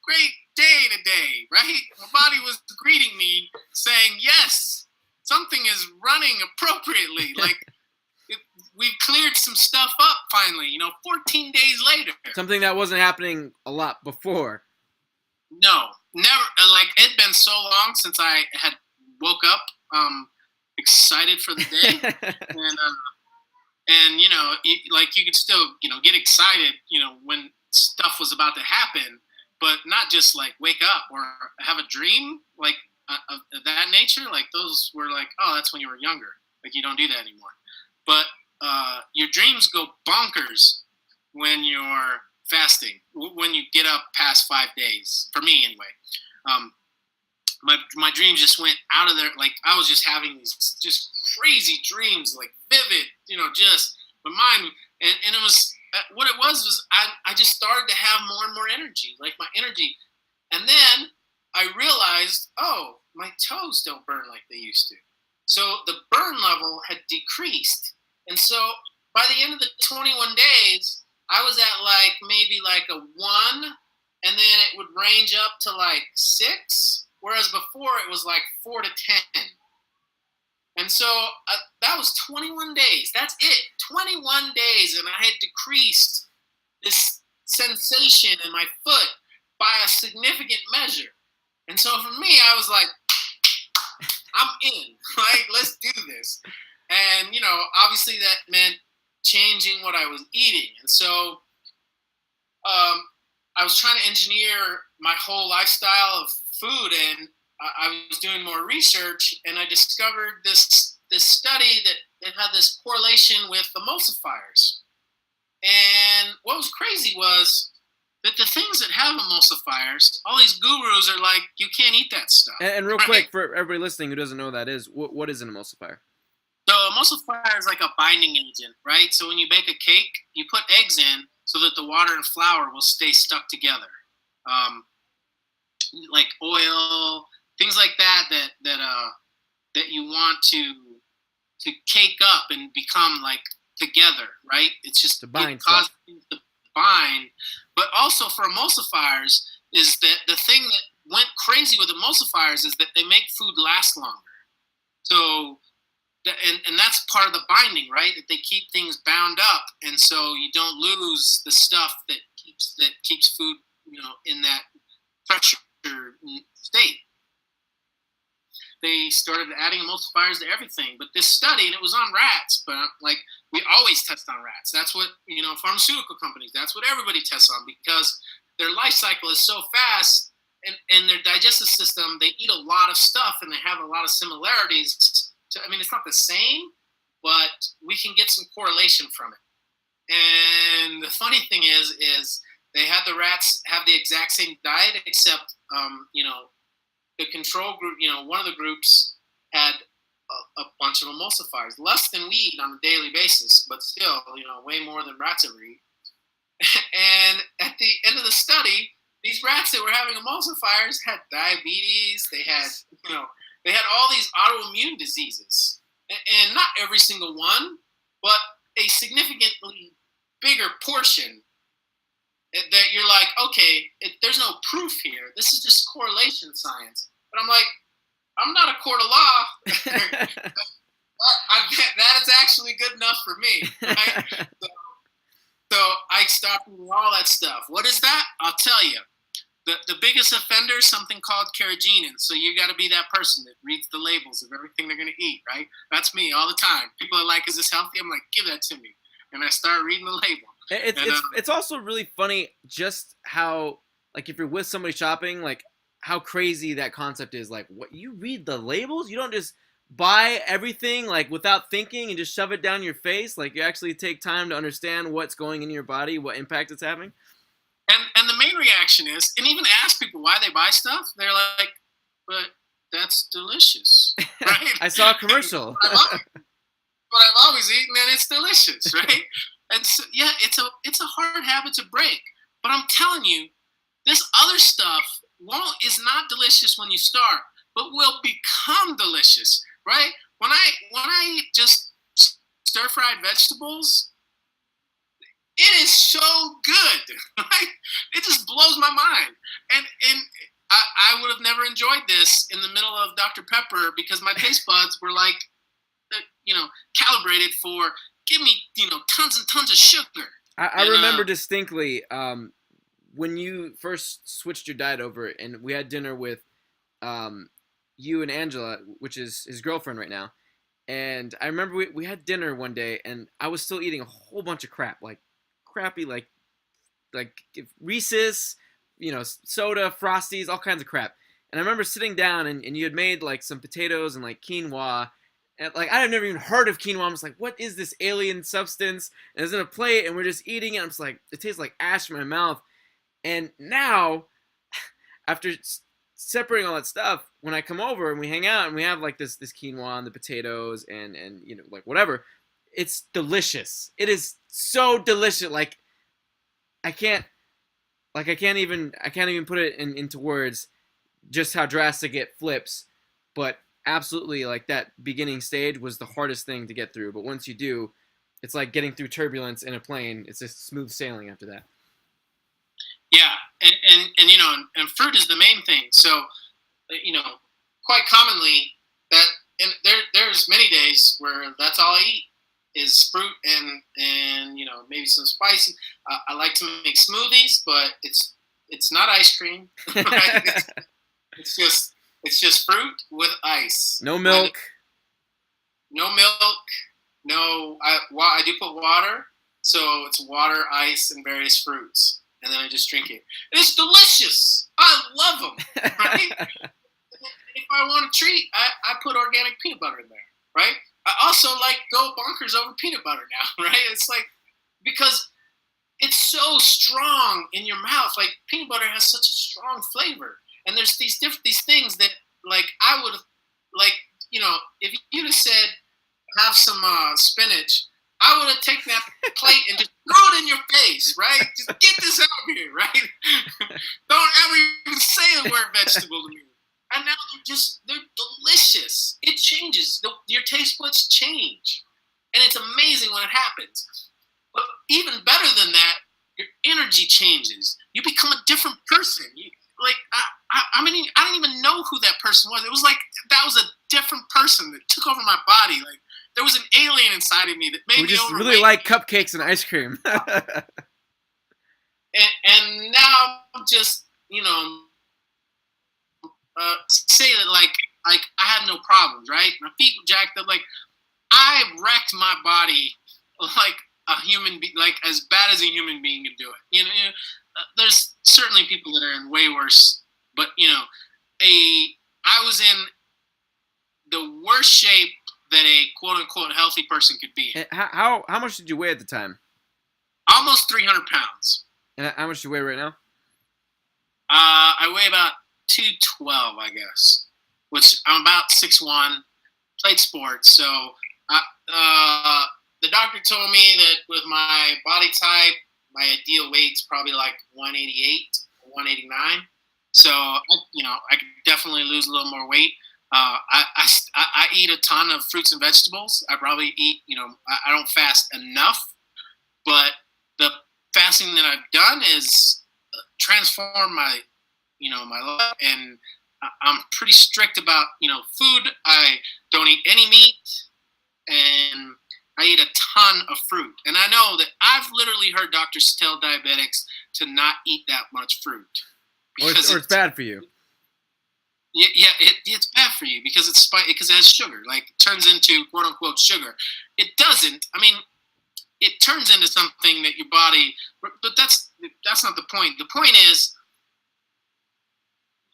great day today, right? My body was greeting me saying, yes, something is running appropriately. Like, we've cleared some stuff up finally, 14 days later. Something that wasn't happening a lot before. No, never. Like, it'd been so long since I had woke up excited for the day. And you could still, get excited, when stuff was about to happen, but not just, like, wake up or have a dream, like, of that nature. Like, those were like, oh, that's when you were younger. Like, you don't do that anymore. But your dreams go bonkers when you're fasting, when you get up past 5 days, for me anyway. My dreams just went out of there. Like, I was just having these just crazy dreams, like vivid, just my mind. And it was, what it was I just started to have more and more energy, like my energy. And then I realized, oh, my toes don't burn like they used to. So the burn level had decreased. And so by the end of the 21 days, I was at like maybe like a 1, and then it would range up to like 6, whereas before it was like 4 to 10. And so that was 21 days. That's it. 21 days, and I had decreased this sensation in my foot by a significant measure. And so for me, I was like, I'm in. Like, let's do this. And, obviously that meant changing what I was eating. And so I was trying to engineer my whole lifestyle of food, and I was doing more research, and I discovered this study that had this correlation with emulsifiers. And what was crazy was that the things that have emulsifiers, all these gurus are like, you can't eat that stuff. And real quick, for everybody listening who doesn't know what that is, what is an emulsifier? So emulsifier is like a binding agent, right? So when you bake a cake, you put eggs in so that the water and flour will stay stuck together. Like oil, things like that you want to cake up and become like together, right? It's just to bind causes things to bind. But also for emulsifiers is that the thing that went crazy with emulsifiers is that they make food last longer. So and that's part of the binding, right? That they keep things bound up, and so you don't lose the stuff that keeps food, in that pressure state. They started adding emulsifiers to everything, but this study, and it was on rats, but like we always test on rats. That's what pharmaceutical companies. That's what everybody tests on because their life cycle is so fast, in their digestive system, they eat a lot of stuff and they have a lot of similarities. I mean, it's not the same, but we can get some correlation from it. And the funny thing is they had the rats have the exact same diet, except, the control group, one of the groups had a bunch of emulsifiers, less than we eat on a daily basis, but still, way more than rats ever eat. And at the end of the study, these rats that were having emulsifiers had diabetes. They had, they had all these autoimmune diseases, and not every single one, but a significantly bigger portion. That you're like, okay, there's no proof here. This is just correlation science. But I'm like, I'm not a court of law. That is actually good enough for me, right? So I stopped doing all that stuff. What is that? I'll tell you. The biggest offender is something called carrageenan. So you got to be that person that reads the labels of everything they're going to eat, right? That's me all the time. People are like, is this healthy? I'm like, give that to me. And I start reading the label. It's also really funny just how, like, if you're with somebody shopping, like, how crazy that concept is. Like, what, you read the labels? You don't just buy everything, like, without thinking and just shove it down your face? Like, you actually take time to understand what's going in your body, what impact it's having? And the main reaction is, and even ask people why they buy stuff, they're like, but that's delicious, right? I saw a commercial. But I've always eaten, and it's delicious, right? And so, yeah, it's a hard habit to break. But I'm telling you, this other stuff is not delicious when you start, but will become delicious, right? When I eat just stir-fried vegetables, it is so good, right? It just blows my mind. And I would have never enjoyed this in the middle of Dr. Pepper because my taste buds were like, calibrated for, give me, tons and tons of sugar. I remember distinctly when you first switched your diet over, and we had dinner with you and Angela, which is his girlfriend right now. And I remember we had dinner one day, and I was still eating a whole bunch of crap, like crappy, like Reese's, soda, Frosties, all kinds of crap. And I remember sitting down, and you had made like some potatoes and like quinoa. And like I had never even heard of quinoa. I'm just like, what is this alien substance? And it's in a plate, and we're just eating it. I'm just like, it tastes like ash in my mouth. And now, after separating all that stuff, when I come over and we hang out and we have like this quinoa and the potatoes and like whatever, it's delicious. It is so delicious. Like I can't even put it into words just how drastic it flips. But absolutely, like that beginning stage was the hardest thing to get through. But once you do, it's like getting through turbulence in a plane. It's just smooth sailing after that. Yeah, and fruit is the main thing. So, quite commonly there's many days where that's all I eat is fruit and maybe some spicy. I like to make smoothies, but it's not ice cream. Right? It's just fruit with ice. No milk. No milk. No. I do put water, so it's water, ice, and various fruits. And then I just drink it. It's delicious. I love them, right? If I want a treat, I put organic peanut butter in there, right? I also go bonkers over peanut butter now, right? It's like, because it's so strong in your mouth. Like peanut butter has such a strong flavor. And there's these things that I would if you'd have said have some spinach, I would have taken that plate and just throw it in your face, right? Just get this out of here, right? Don't ever even say the word vegetable to me. And now they're delicious. It changes. Your taste buds change. And it's amazing when it happens. But even better than that, your energy changes. You become a different person. I didn't even know who that person was. It was like that was a different person that took over my body. Like there was an alien inside of me that made me just overweight. really like cupcakes and ice cream. and now I'm just say that like I have no problems, right? My feet were jacked up. Like I wrecked my body like a human like as bad as a human being can do it. There's certainly people that are in way worse But I was in the worst shape that a quote unquote healthy person could be in. And how much did you weigh at the time? Almost 300 pounds. And how much do you weigh right now? I weigh about 212, I guess, which I'm about 6'1", played sports. So the doctor told me that with my body type, my ideal weight's probably like 188, 189. So, I could definitely lose a little more weight. I eat a ton of fruits and vegetables. I probably eat, I don't fast enough, but the fasting that I've done is transformed my life, and I'm pretty strict about, food. I don't eat any meat, and I eat a ton of fruit. And I know that I've literally heard doctors tell diabetics to not eat that much fruit. Or it's bad for you. Yeah, it's bad for you because because it has sugar. Like, it turns into quote unquote sugar. It doesn't. I mean, it turns into something that your body. But that's not the point. The point is,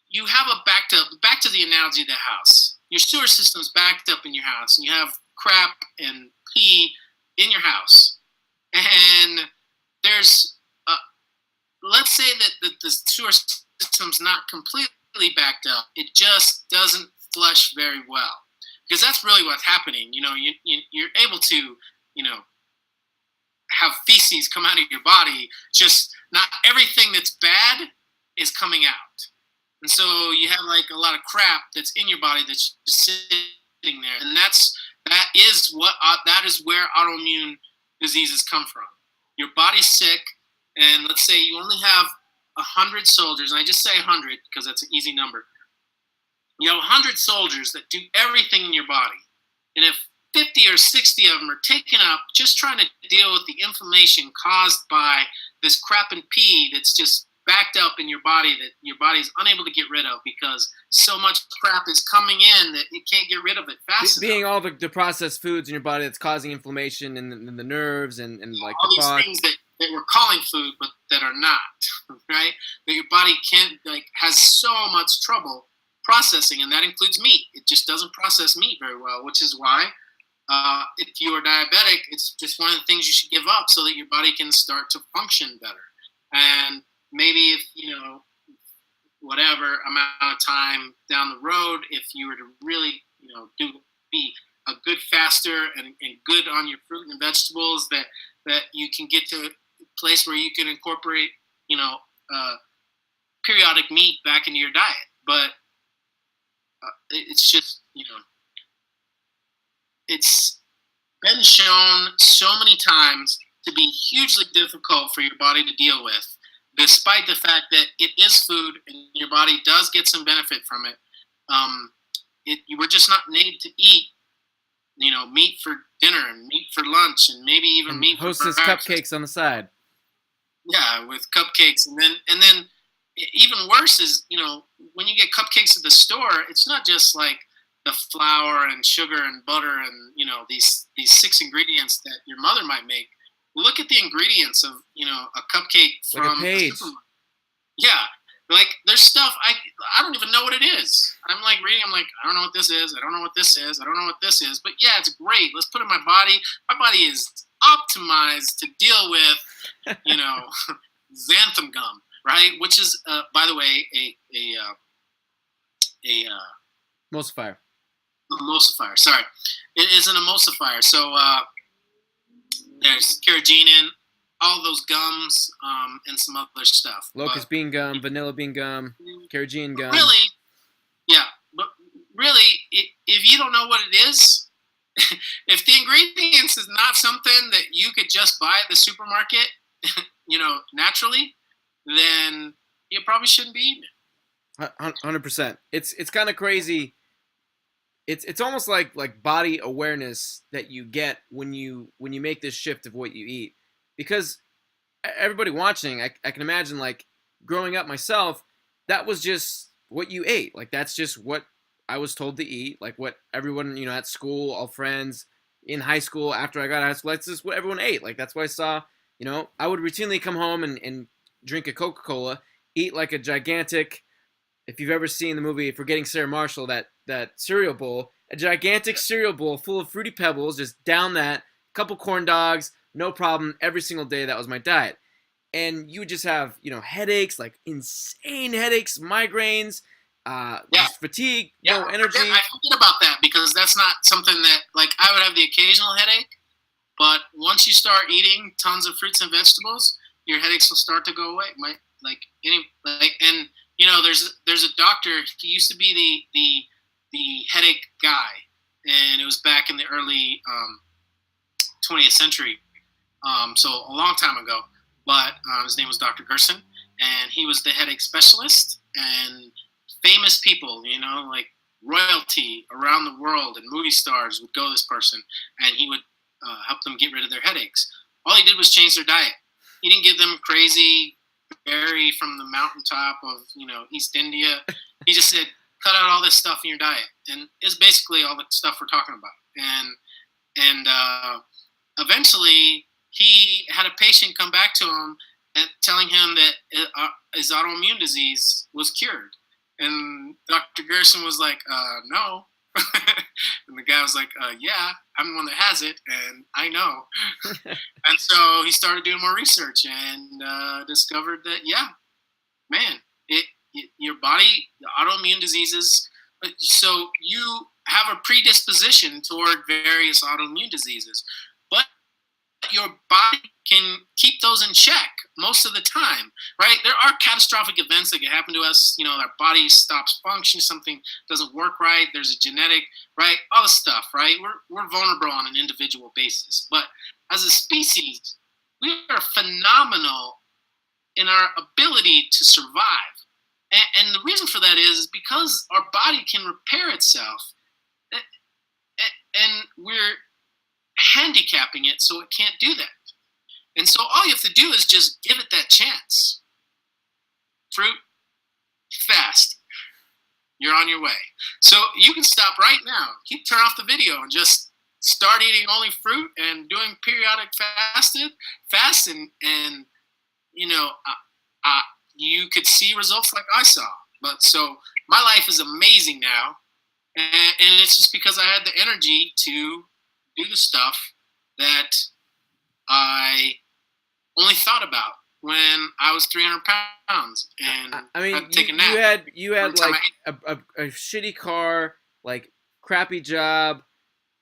you have back to the analogy of the house. Your sewer system's backed up in your house, and you have crap and pee in your house. And there's, let's say that the sewer system's not completely backed up. It just doesn't flush very well, because that's really what's happening. You're able to, have feces come out of your body. Just not everything that's bad is coming out. And so you have like a lot of crap that's in your body that's just sitting there, and that is where autoimmune diseases come from. Your body's sick, and let's say you only have 100 soldiers, and I just say 100 because that's an easy number. You have 100 soldiers that do everything in your body, and if 50 or 60 of them are taken up just trying to deal with the inflammation caused by this crap and pee that's just backed up in your body that your body is unable to get rid of because so much crap is coming in that it can't get rid of it fast enough. Being all the processed foods in your body that's causing inflammation in the nerves and like all the these thoughts. Things that we're calling food but that are not, right? That your body has so much trouble processing, and that includes meat. It just doesn't process meat very well, which is why if you are diabetic, it's just one of the things you should give up so that your body can start to function better. And maybe if, whatever amount of time down the road, if you were to really, be a good faster and good on your fruit and vegetables, that you can get to a place where you can incorporate, periodic meat back into your diet. But it's just, it's been shown so many times to be hugely difficult for your body to deal with, despite the fact that it is food and your body does get some benefit from it. You were just not made to eat, meat for dinner and meat for lunch and maybe even meat for Hostess breakfast. cupcakes on the side. Yeah, with cupcakes, and then even worse is, when you get cupcakes at the store, it's not just like the flour and sugar and butter and these 6 ingredients that your mother might make. Look at the ingredients of a cupcake from like a page. The supermarket. Yeah, like there's stuff I don't even know what it is. I'm like reading. I'm like, I don't know what this is. I don't know what this is. I don't know what this is. But yeah, it's great. Let's put it in my body. My body is optimized to deal with xanthan gum, right? Which is by the way a Emulsifier. emulsifier. Sorry, it is an emulsifier. So there's carrageenan, all those gums, and some other stuff. Locust bean gum, vanilla bean gum, carrageenan gum. Really, yeah. But really, if you don't know what it is, if the ingredients is not something that you could just buy at the supermarket, naturally, then you probably shouldn't be eating it. 100%. It's kind of crazy. It's almost like body awareness that you get when you make this shift of what you eat, because everybody watching, I can imagine, like, growing up myself, that was just what you ate. Like, that's just what I was told to eat. Like, what everyone, at school, all friends, in high school, after I got out of high school, that's just what everyone ate. Like, that's what I saw. I would routinely come home and drink a Coca-Cola, eat like a gigantic if you've ever seen the movie Forgetting Sarah Marshall, that cereal bowl, a gigantic cereal bowl full of Fruity Pebbles, just down that, couple corn dogs, no problem, every single day. That was my diet. And you would just have, headaches, like insane headaches, migraines, Yeah. just fatigue, Yeah, no energy. I forget about that because that's not something that, like, I would have the occasional headache, but once you start eating tons of fruits and vegetables, your headaches will start to go away. There's a doctor. He used to be the headache guy, and it was back in the early 20th century, so a long time ago. But his name was Dr. Gerson, and he was the headache specialist. And famous people, like royalty around the world and movie stars would go to this person, and he would help them get rid of their headaches. All he did was change their diet. He didn't give them crazy berry from the mountaintop of East India. He just said, cut out all this stuff in your diet, and it's basically all the stuff we're talking about. And eventually, he had a patient come back to him and telling him that his autoimmune disease was cured. And Dr. Gerson was like, no. And the guy was like, yeah, I'm the one that has it, and I know. And so he started doing more research and discovered that, yeah, man, your body, the autoimmune diseases, so you have a predisposition toward various autoimmune diseases. But your body can keep those in check most of the time, right? There are catastrophic events that can happen to us. Our body stops functioning, something doesn't work right, there's a genetic, right? All the stuff, right? We're vulnerable on an individual basis. But as a species, we are phenomenal in our ability to survive. And the reason for that is because our body can repair itself. And we're handicapping it so it can't do that. And so all you have to do is just give it that chance. Fruit, fast. You're on your way. So you can stop right now. You can turn off the video and just start eating only fruit and doing periodic fast and you could see results like I saw. But so my life is amazing now, and it's just because I had the energy to do the stuff that I only thought about when I was 300 pounds and I mean, had to take a nap. You had like a shitty car, like crappy job.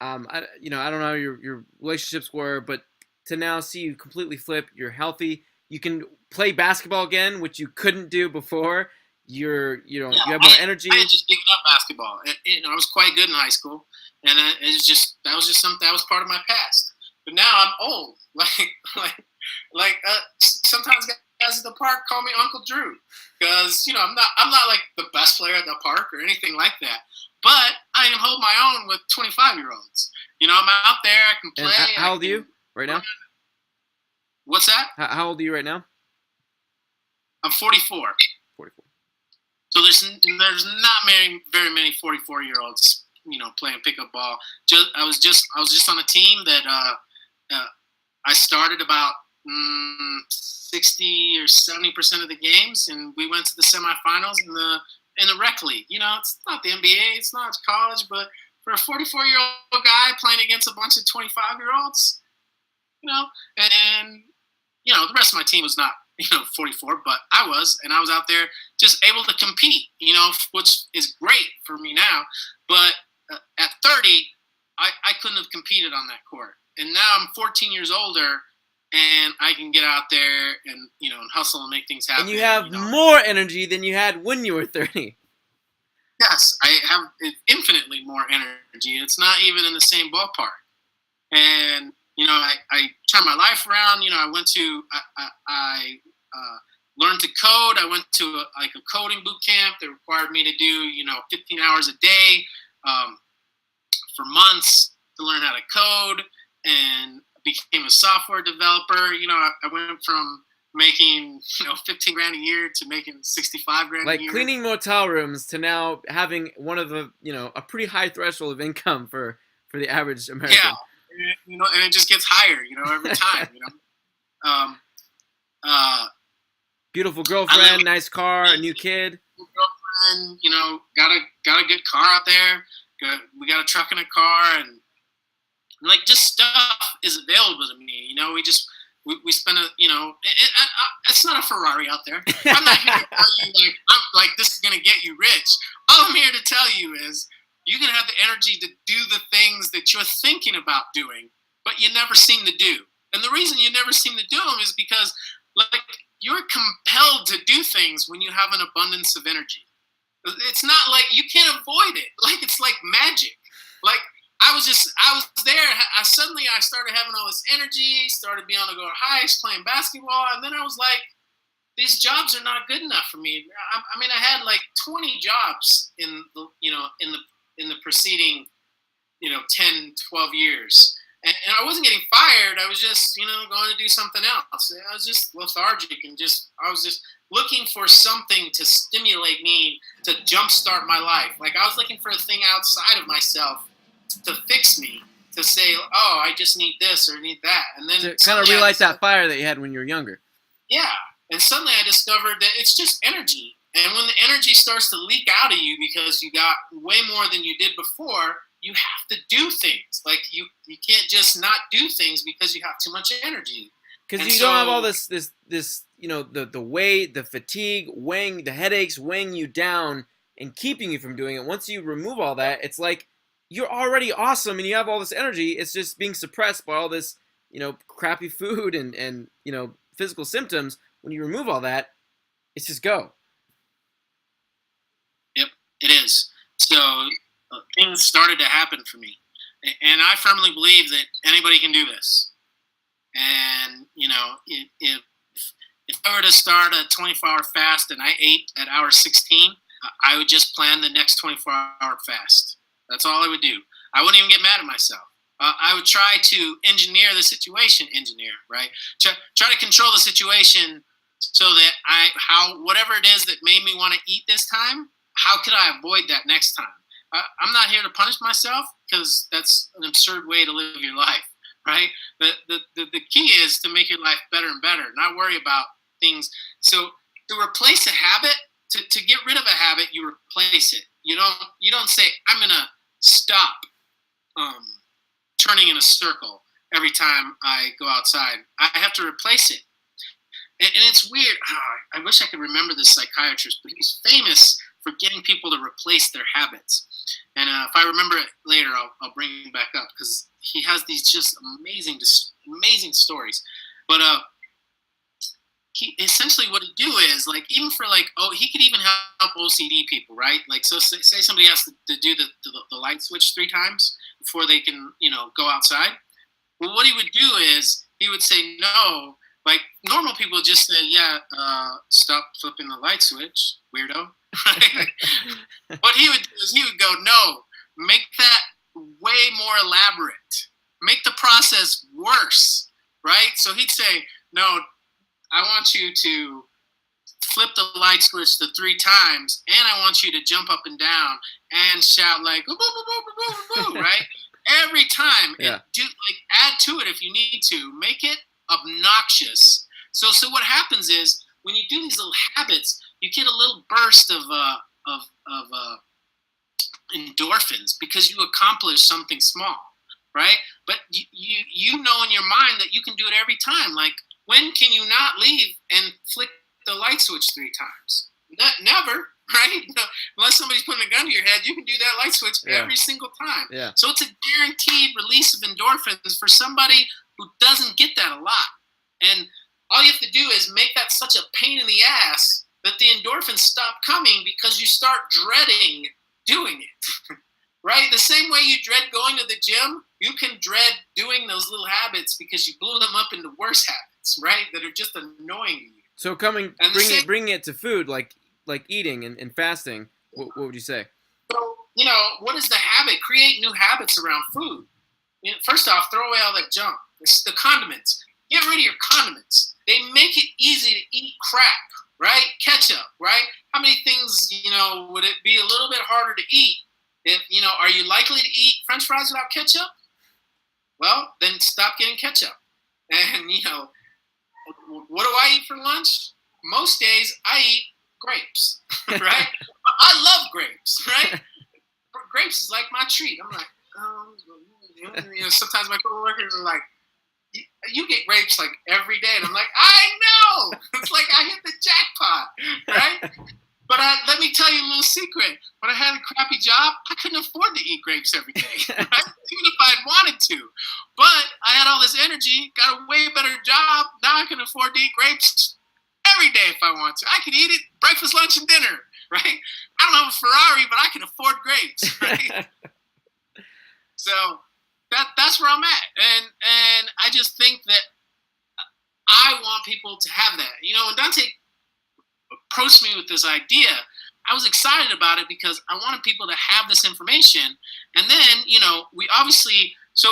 I don't know how your relationships were, but to now see you completely flip, you're healthy. You can play basketball again, which you couldn't do before. You have more energy. I had just given up basketball. I was quite good in high school, and that was just something that was part of my past. But now I'm old. Sometimes guys at the park call me Uncle Drew because I'm not like the best player at the park or anything like that. But I can hold my own with 25-year-olds. I'm out there. I can play. And how old are you right now? What's that? How old are you right now? I'm 44. 44. So there's not very many 44-year-olds, playing pickup ball. I was just on a team that I started about 60 or 70% of the games, and we went to the semifinals in the rec league. It's not the NBA, it's not college, but for a 44-year-old guy playing against a bunch of 25-year-olds, and the rest of my team was not 44, but I was out there just able to compete, which is great for me now. But at 30, I couldn't have competed on that court. And now I'm 14 years older, and I can get out there and and hustle and make things happen. And you have more energy than you had when you were 30. Yes, I have infinitely more energy. It's not even in the same ballpark. And I turned my life around. I went to I learned to code. I went to a coding boot camp that required me to do 15 hours a day for months to learn how to code, and became a software developer. I went from making 15 grand a year to making 65 grand a year. Like cleaning motel rooms to now having one of the a pretty high threshold of income for the average American. Yeah. And it just gets higher, every time, Beautiful girlfriend, nice car, a new kid. Girlfriend, and got a good car out there. We got a truck and a car, and like just stuff is available to me. We spend it's not a Ferrari out there. I'm not here to tell you like this is gonna get you rich. All I'm here to tell you is you can have the energy to do the things that you're thinking about doing, but you never seem to do. And the reason you never seem to do them is because like you're compelled to do things when you have an abundance of energy. It's not like you can't avoid it. Like it's like magic. Like I was there. I started having all this energy, started being able to go to hikes, playing basketball, and then I was like, these jobs are not good enough for me. I mean, I had like 20 jobs in the preceding 10, 12 years. And I wasn't getting fired. I was just, going to do something else. I was just lethargic and I was just looking for something to stimulate me to jumpstart my life. Like I was looking for a thing outside of myself to fix me, to say, oh, I just need this or need that. And then to kind of relight that fire that you had when you were younger. Yeah. And suddenly I discovered that it's just energy. And when the energy starts to leak out of you because you got way more than you did before, you have to do things. Like you can't just not do things because you have too much energy. Because don't have all this the weight, the fatigue, the headaches weighing you down and keeping you from doing it. Once you remove all that, it's like you're already awesome and you have all this energy. It's just being suppressed by all this, crappy food and physical symptoms. When you remove all that, it's just go. Yep, it is. So things started to happen for me. And I firmly believe that anybody can do this. And, if I were to start a 24-hour fast and I ate at hour 16, I would just plan the next 24-hour fast. That's all I would do. I wouldn't even get mad at myself. I would try to engineer the situation, right? Try to control the situation so that whatever it is that made me want to eat this time, how could I avoid that next time? I'm not here to punish myself because that's an absurd way to live your life, right? The key is to make your life better and better, not worry about things. So to replace a habit, to get rid of a habit, you replace it. You don't say, I'm going to stop turning in a circle every time I go outside. I have to replace it. And it's weird. I wish I could remember this psychiatrist, but he's famous for getting people to replace their habits. And if I remember it later, I'll bring him back up because he has these just amazing stories. But he essentially what he do is like even for like he could even help OCD people, right? Like so say somebody has to do the light switch 3 times before they can go outside. Well, what he would do is he would say no. Like normal people just say, yeah, stop flipping the light switch, weirdo. What he would do is he would go, no, make that way more elaborate. Make the process worse, right? So he'd say, no, I want you to flip the light switch the 3 times, and I want you to jump up and down and shout like, boo, boo, boo, boo, boo, boo, right? Every time. Yeah. And add to it if you need to. Make it obnoxious. So what happens is when you do these little habits, you get a little burst of endorphins because you accomplish something small, right? But you know in your mind that you can do it every time. Like when can you not leave and flick the light switch 3 times? Never, right? No, unless somebody's putting a gun to your head, you can do that light switch every single time. Yeah. So it's a guaranteed release of endorphins for somebody who doesn't get that a lot. And all you have to do is make that such a pain in the ass that the endorphins stop coming because you start dreading doing it, right? The same way you dread going to the gym, you can dread doing those little habits because you blew them up into worse habits, right? That are just annoying you. So bringing it to food, like eating and fasting, what would you say? So, what is the habit? Create new habits around food. First off, throw away all that junk. It's the condiments. Get rid of your condiments. They make it easy to eat crap, right? Ketchup, right? How many things, would it be a little bit harder to eat if, are you likely to eat French fries without ketchup? Well, then stop getting ketchup. And, what do I eat for lunch? Most days I eat grapes, right? I love grapes, right? Grapes is like my treat. I'm like, sometimes my coworkers are like, you get grapes like every day. And I'm like, I know. It's like I hit the jackpot, right? But let me tell you a little secret. When I had a crappy job, I couldn't afford to eat grapes every day, right? Even if I had wanted to. But I had all this energy, got a way better job. Now I can afford to eat grapes every day if I want to. I can eat it breakfast, lunch, and dinner, right? I don't have a Ferrari, but I can afford grapes, right? So that's where I'm at. And I just think that I want people to have that. When Dante approached me with this idea, I was excited about it because I wanted people to have this information. And then, we obviously, so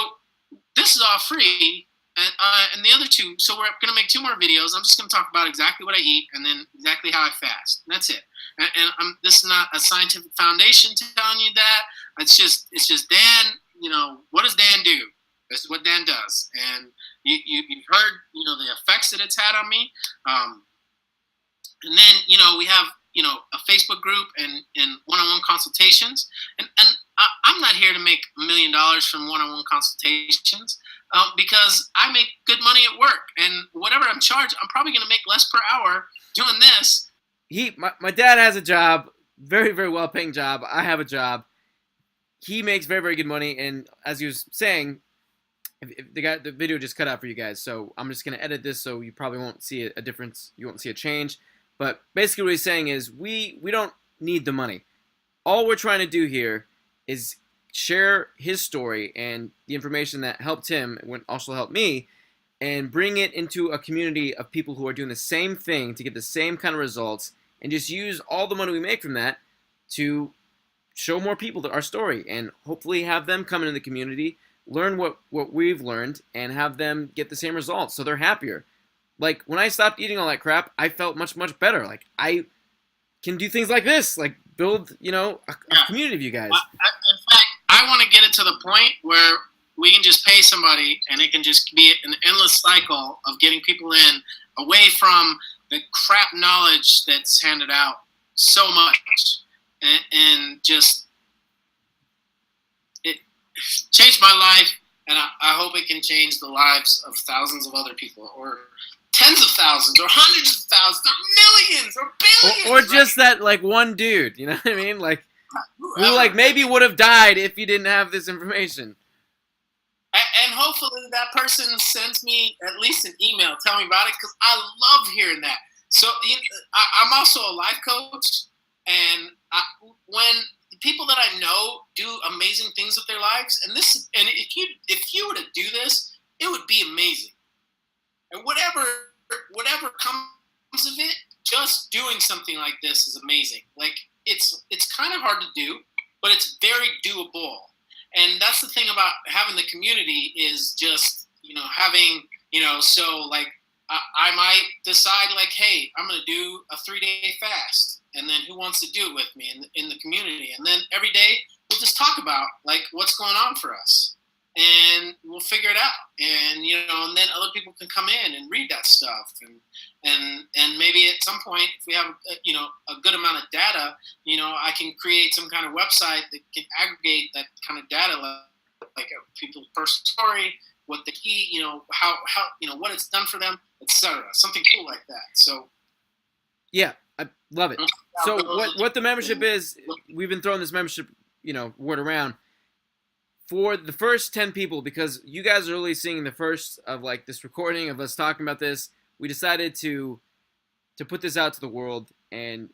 this is all free. And the other two, so we're going to make 2 more videos. I'm just going to talk about exactly what I eat and then exactly how I fast. And that's it. And this is not a scientific foundation telling you that. It's just Dan, what does Dan do? This is what Dan does. And you've heard, the effects that it's had on me. And then, we have, a Facebook group and one-on-one consultations. And I'm not here to make $1 million from one-on-one consultations because I make good money at work. And whatever I'm charged, I'm probably going to make less per hour doing this. My dad has a job, very, very well-paying job. I have a job. He makes very, very good money. And as he was saying, the video just cut out for you guys. So I'm just going to edit this so you probably won't see a difference. You won't see a change. But basically what he's saying is we don't need the money. All we're trying to do here is share his story and the information that helped him, and also helped me, and bring it into a community of people who are doing the same thing to get the same kind of results, and just use all the money we make from that to show more people our story, and hopefully have them come into the community, learn what we've learned, and have them get the same results so they're happier. Like, when I stopped eating all that crap, I felt much, much better. Like, I can do things like this, like build, a community of you guys. In fact, I want to get it to the point where we can just pay somebody and it can just be an endless cycle of getting people in away from the crap knowledge that's handed out so much. And just, it changed my life, and I hope it can change the lives of thousands of other people, or tens of thousands, or hundreds of thousands, or millions, or billions. Or just that, like, one dude, you know what I mean? Like, who, maybe would have died if you didn't have this information. And hopefully that person sends me at least an email, tell me about it, because I love hearing that. So I'm also a life coach, and when people that I know do amazing things with their lives, and if you were to do this, it would be amazing. And whatever comes of it, just doing something like this is amazing. Like, it's kind of hard to do, but it's very doable. And that's the thing about having the community is just, having, so like I might decide like, hey, I'm going to do a 3-day fast. And then who wants to do it with me in the community? And then every day we'll just talk about like what's going on for us. And we'll figure it out. And, and then other people can come in and read that stuff. And maybe at some point, if we have, a good amount of data, I can create some kind of website that can aggregate that kind of data, like a people's personal story, what they eat, how, what it's done for them, etc. Something cool like that. So. Yeah, I love it. So what the membership is, we've been throwing this membership, word around. For the first 10 people, because you guys are really seeing the first of like this recording of us talking about this, we decided to put this out to the world and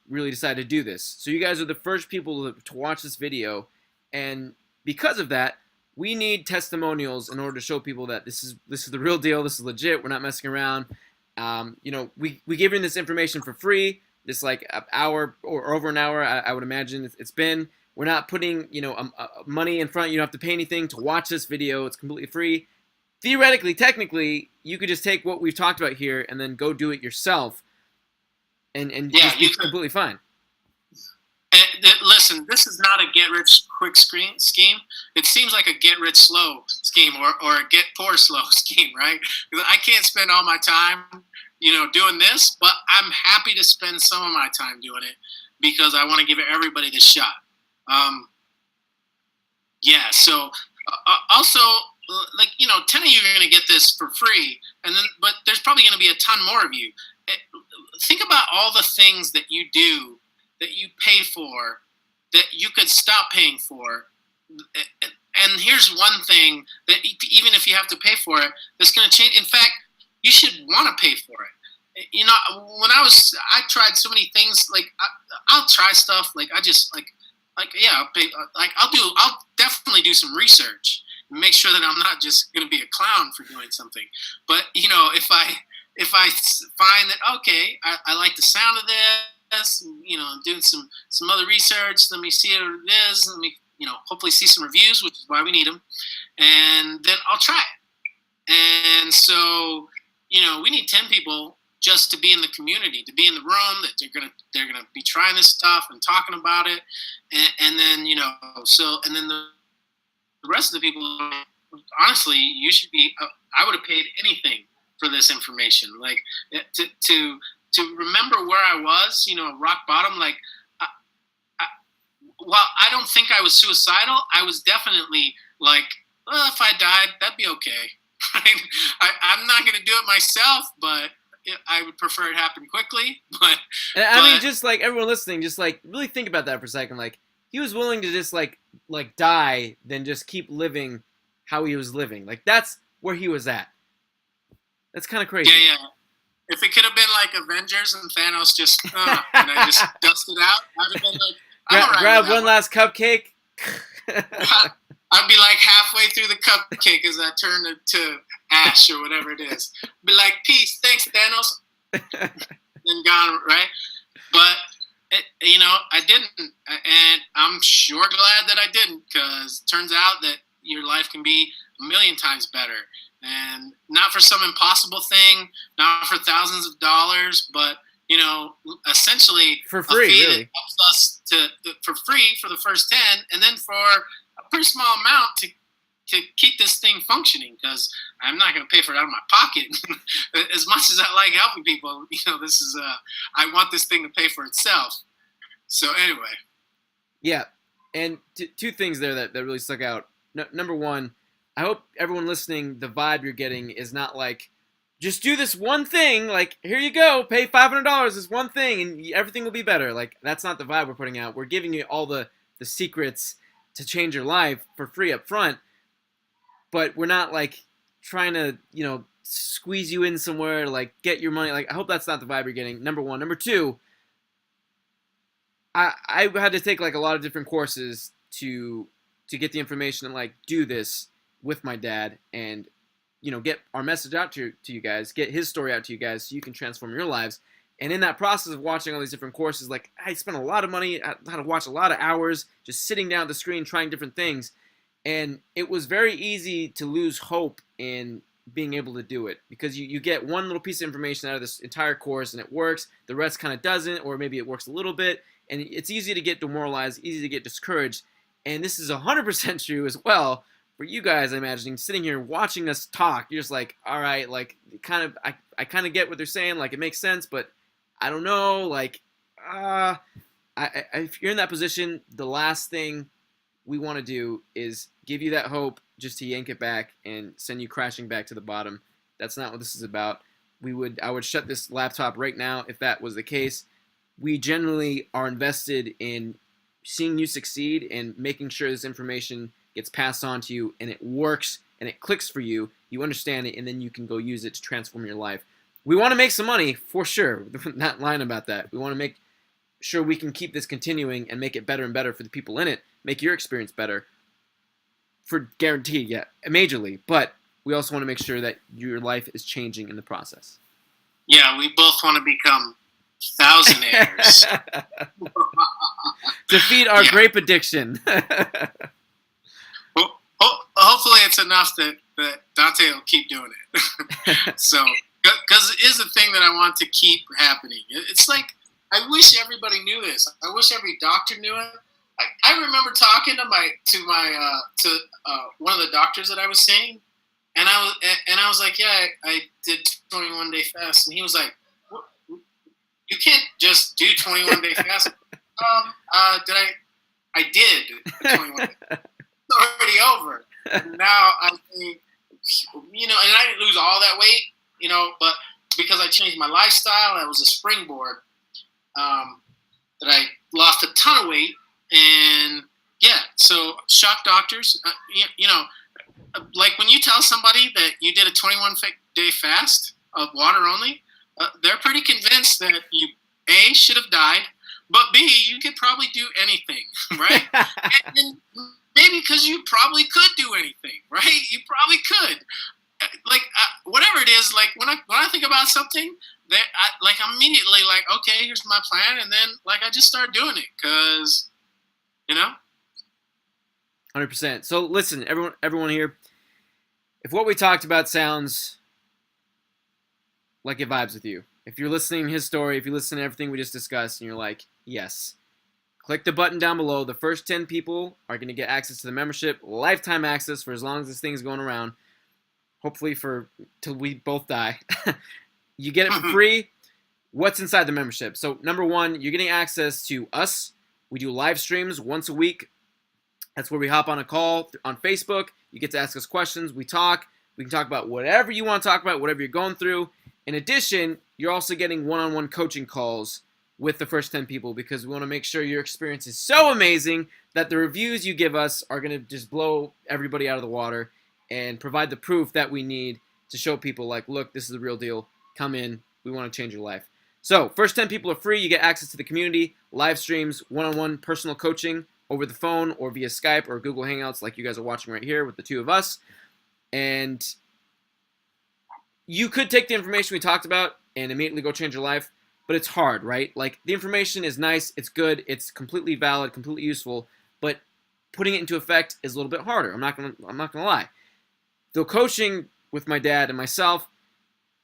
really decided to do this. So you guys are the first people to watch this video, and because of that, we need testimonials in order to show people that this is the real deal, this is legit, we're not messing around. We give you this information for free, this like an hour or over an hour, I would imagine it's been. We're not putting, money in front. You don't have to pay anything to watch this video. It's completely free. Theoretically, technically, you could just take what we've talked about here and then go do it yourself, and just be completely fine. Listen, this is not a get-rich-quick scheme. It seems like a get-rich-slow scheme or a get-poor-slow scheme, right? Because I can't spend all my time, doing this, but I'm happy to spend some of my time doing it because I want to give everybody this shot. Yeah. So also, like, 10 of you are going to get this for free, but there's probably going to be a ton more of you. Think about all the things that you do that you pay for that you could stop paying for. And here's one thing that even if you have to pay for it, that's going to change. In fact, you should want to pay for it. When I tried so many things. Like I'll try stuff. Like I just yeah, I'll pay. Like I'll definitely do some research and make sure that I'm not just going to be a clown for doing something. But if I find that okay, I like the sound of this, doing some other research. Let me see what it is. Let me hopefully see some reviews, which is why we need them, and then I'll try it. And so we need 10 people just to be in the community, to be in the room, that they're gonna be trying this stuff and talking about it, and then and then the rest of the people, honestly, you should be. I would have paid anything for this information, like to remember where I was, rock bottom. Like, while I don't think I was suicidal, I was definitely like, well, if I died, that'd be okay. I'm not gonna do it myself, but I would prefer it happen quickly. But I mean, just like everyone listening, just like really think about that for a second. Like, he was willing to just like die than just keep living how he was living. Like, that's where he was at. That's kind of crazy. Yeah. If it could have been like Avengers and Thanos just and I just dusted out, I'd have been like, grab one last cupcake. I'd be like halfway through the cupcake as I turn it to ash or whatever it is. Be like, peace, thanks, Thanos. And gone, right? But, I didn't. And I'm sure glad that I didn't, because it turns out that your life can be a million times better. And not for some impossible thing, not for thousands of dollars, but, essentially for free, a fee really. that helps us for free for the first 10, and then for a pretty small amount to keep this thing functioning, because I'm not going to pay for it out of my pocket. As much as I like helping people, this is I want this thing to pay for itself. So anyway. Yeah, and two things there that really stuck out. Number one, I hope everyone listening, the vibe you're getting is not like, just do this one thing, like, here you go, pay $500, this one thing, and everything will be better. Like, that's not the vibe we're putting out. We're giving you all the secrets to change your life for free up front, but we're not, like, trying to, squeeze you in somewhere, like, get your money. Like, I hope that's not the vibe you're getting, number one. Number two, I had to take, like, a lot of different courses to get the information and, like, do this with my dad and get our message out to you guys, get his story out to you guys so you can transform your lives. And in that process of watching all these different courses, like, I spent a lot of money, I had to watch a lot of hours just sitting down at the screen trying different things. And it was very easy to lose hope in being able to do it, because you get one little piece of information out of this entire course and it works, the rest kind of doesn't, or maybe it works a little bit, and it's easy to get demoralized, easy to get discouraged. And this is 100% true as well for you guys. I'm imagining sitting here watching us talk, you're just like, all right, like, I kind of get what they're saying, like, it makes sense, but I don't know, like, if you're in that position, the last thing we want to do is give you that hope just to yank it back and send you crashing back to the bottom. That's not what this is about. I would shut this laptop right now if that was the case. We generally are invested in seeing you succeed and making sure this information gets passed on to you and it works and it clicks for you, you understand it, and then you can go use it to transform your life. We want to make some money, for sure. Not lying about that. We want to make sure we can keep this continuing and make it better and better for the people in it, make your experience better, for guaranteed, yeah, majorly. But we also want to make sure that your life is changing in the process. Yeah, we both want to become thousandaires. To feed our grape addiction. Well, hopefully it's enough that Dante will keep doing it. So, because it is a thing that I want to keep happening. It's like, I wish everybody knew this. I wish every doctor knew it. I remember talking to one of the doctors that I was seeing, and I was like, yeah, I did 21-day fast, and he was like, you can't just do 21-day fast. Did I did a 21. It's already over. Now I think, and I didn't lose all that weight, but because I changed my lifestyle, that was a springboard. That I lost a ton of weight, and yeah, so shock doctors, like when you tell somebody that you did a 21-day fast of water only, they're pretty convinced that you A, should have died, but B, you could probably do anything, right? and maybe because you probably could do anything, right? You probably could. Whatever it is, like when I think about something, that I'm immediately like, okay, here's my plan, and then I just start doing it because, 100%. So listen, everyone here, if what we talked about sounds like it vibes with you, if you're listening to his story, if you listen to everything we just discussed, and you're like, yes, click the button down below. The first 10 people are going to get access to the membership, lifetime access for as long as this thing is going around. Hopefully till we both die. You get it for free. What's inside the membership? So number one, you're getting access to us. We do live streams once a week. That's where we hop on a call on Facebook. You get to ask us questions. We talk. We can talk about whatever you want to talk about, whatever you're going through. In addition, you're also getting one-on-one coaching calls with the first 10 people because we want to make sure your experience is so amazing that the reviews you give us are going to just blow everybody out of the water and provide the proof that we need to show people like, look, this is the real deal. Come in. We want to change your life. So first 10 people are free. You get access to the community, live streams, one-on-one personal coaching over the phone or via Skype or Google Hangouts like you guys are watching right here with the two of us. And you could take the information we talked about and immediately go change your life, but it's hard, right? Like the information is nice, it's good, it's completely valid, completely useful, but putting it into effect is a little bit harder. I'm not gonna lie. The coaching with my dad and myself,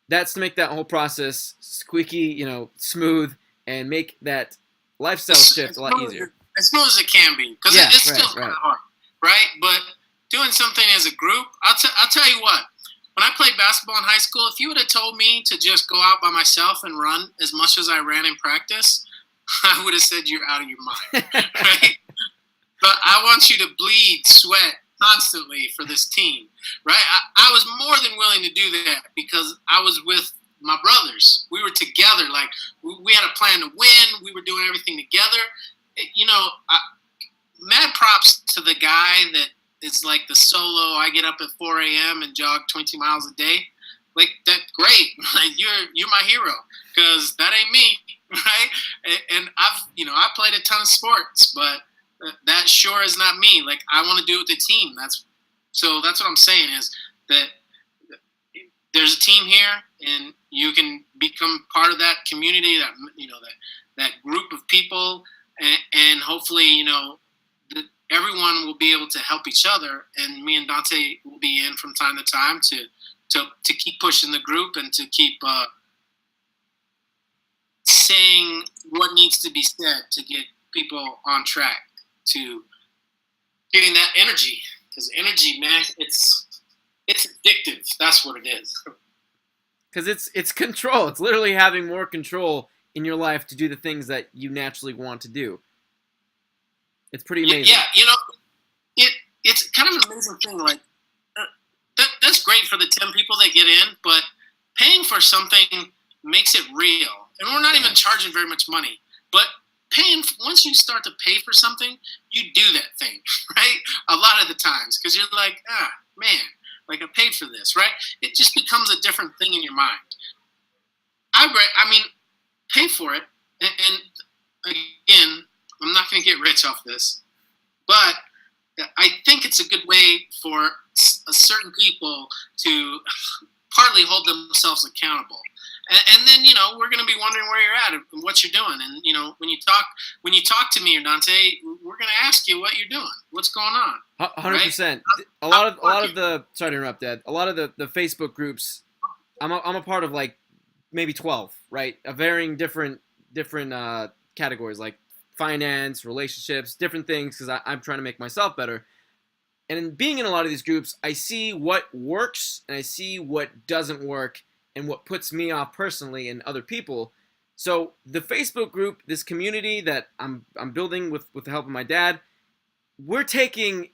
that's to make that whole process squeaky, smooth, and make that lifestyle shift a lot easier. As smooth as it can be, because it's still kind of hard, right? But doing something as a group, I'll tell you what. When I played basketball in high school, if you would have told me to just go out by myself and run as much as I ran in practice, I would have said you're out of your mind, right? But I want you to bleed, sweat constantly for this team, right? I was more than willing to do that because I was with my brothers. We were together. Like, we had a plan to win. We were doing everything together. Mad props to the guy that is like the solo, I get up at 4 a.m. and jog 20 miles a day. Like, that's great. Like, you're my hero because that ain't me, right? And I played a ton of sports, but that sure is not me. Like, I want to do it with the team. That's what I'm saying is that there's a team here, and you can become part of that community, that group of people, and hopefully, everyone will be able to help each other, and me and Dante will be in from time to time to keep pushing the group and to keep saying what needs to be said to get people on track to getting that energy. Because energy, man, it's addictive. That's what it is. Because it's control. It's literally having more control in your life to do the things that you naturally want to do. It's pretty amazing. Yeah, it's kind of an amazing thing. Like, that's great for the 10 people that get in, but paying for something makes it real. And we're not even charging very much money. But once you start to pay for something, you do that thing, right? A lot of the times, because you're like, man, like I paid for this, right? It just becomes a different thing in your mind. Pay for it. And again, I'm not going to get rich off this, but I think it's a good way for certain people to partly hold themselves accountable. And then, we're going to be wondering where you're at and what you're doing. And, when you talk to me or Dante, we're going to ask you what you're doing, what's going on. 100%. Right? A lot of the, sorry to interrupt, Dad. A lot of the Facebook groups, I'm a part of like maybe 12, right? Of varying different categories like finance, relationships, different things, because I'm trying to make myself better. And in being in a lot of these groups, I see what works and I see what doesn't work and what puts me off personally and other people. So the Facebook group, this community that I'm building with the help of my dad, we're taking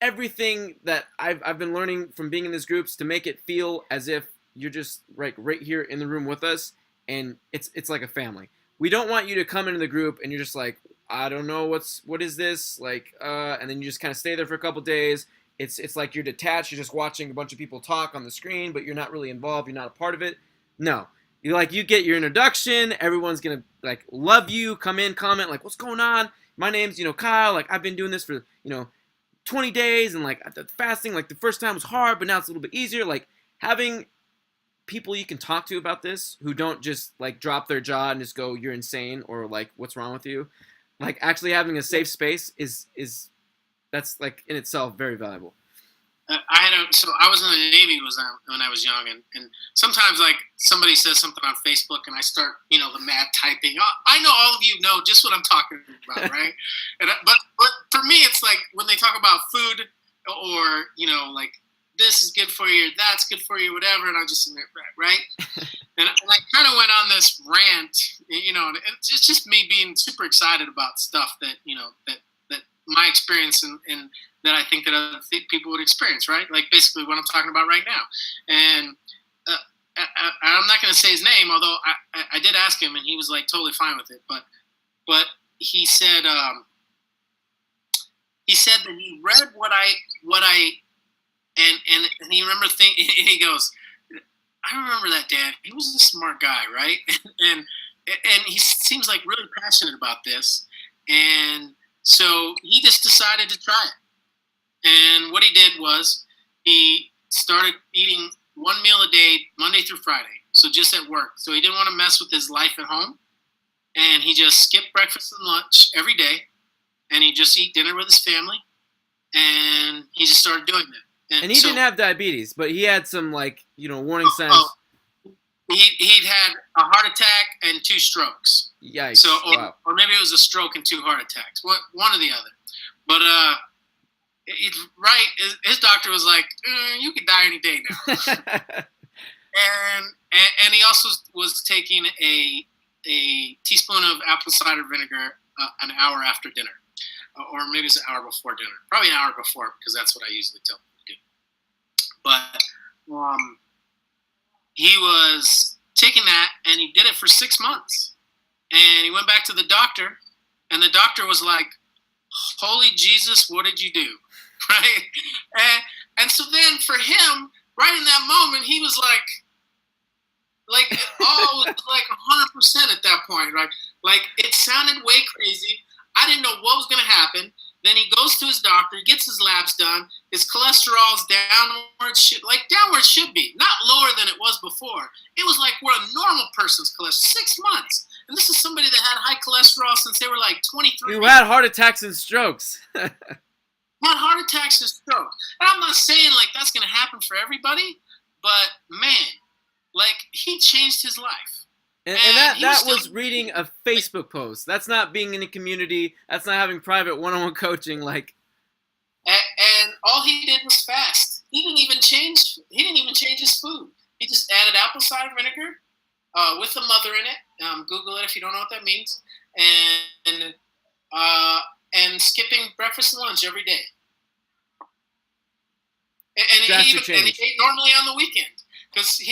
everything that I've been learning from being in these groups to make it feel as if you're just right here in the room with us, and it's like a family. We don't want you to come into the group and you're just like, I don't know what is this like, and then you just kind of stay there for a couple days. It's like you're detached. You're just watching a bunch of people talk on the screen, but you're not really involved. You're not a part of it. No, you get your introduction. Everyone's gonna like love you. Come in, comment like, what's going on? My name's Kyle. Like I've been doing this for 20 days, and like the fasting, like the first time was hard, but now it's a little bit easier. Like having people you can talk to about this who don't just like drop their jaw and just go, you're insane, or like what's wrong with you. Like actually having a safe space is that's like in itself very valuable. So I was in the Navy when I was young, and sometimes like somebody says something on Facebook and I start the mad typing. Oh, I know all of you know just what I'm talking about, right? But for me it's like when they talk about food or like this is good for you, that's good for you, whatever, and I'm just in there, right? And I kind of went on this rant, and it's just me being super excited about stuff that that my experience and that I think that other people would experience, right? Like basically what I'm talking about right now. And I'm not going to say his name, although I did ask him, and he was like totally fine with it. But he said that he read what I and he remember and he goes, I remember that, Dad. He was a smart guy, right? and he seems like really passionate about this, and so he just decided to try it. And what he did was he started eating one meal a day, Monday through Friday. So just at work. So he didn't want to mess with his life at home. And he just skipped breakfast and lunch every day. And he just eat dinner with his family. And he just started doing that. And he didn't have diabetes, but he had some warning signs. He'd had a heart attack and 2 strokes. Yikes. So, wow. Or maybe it was a stroke and 2 heart attacks. One or the other. But right, his doctor was like, you could die any day now. and he also was taking a teaspoon of apple cider vinegar an hour after dinner, or maybe it's an hour before dinner. Probably an hour before, because that's what I usually tell people to do. But he was taking that, and he did it for 6 months. And he went back to the doctor, and the doctor was like, holy Jesus, what did you do? Right? And so then for him, right in that moment, he was like 100% at that point, right? Like it sounded way crazy. I didn't know what was going to happen. Then he goes to his doctor, gets his labs done. His cholesterol's downward should be, not lower than it was before. It was like where a normal person's cholesterol. 6 months. And this is somebody that had high cholesterol since they were like 23. Who had heart attacks and strokes. Had heart attacks and strokes. And I'm not saying like that's going to happen for everybody, but man, like he changed his life. And that was reading a Facebook post. That's not being in a community. That's not having private one-on-one coaching. Like, and all he did was fast. He didn't even change his food. He just added apple cider vinegar with the mother in it. Google it if you don't know what that means. And skipping breakfast and lunch every day. And he ate normally on the weekend because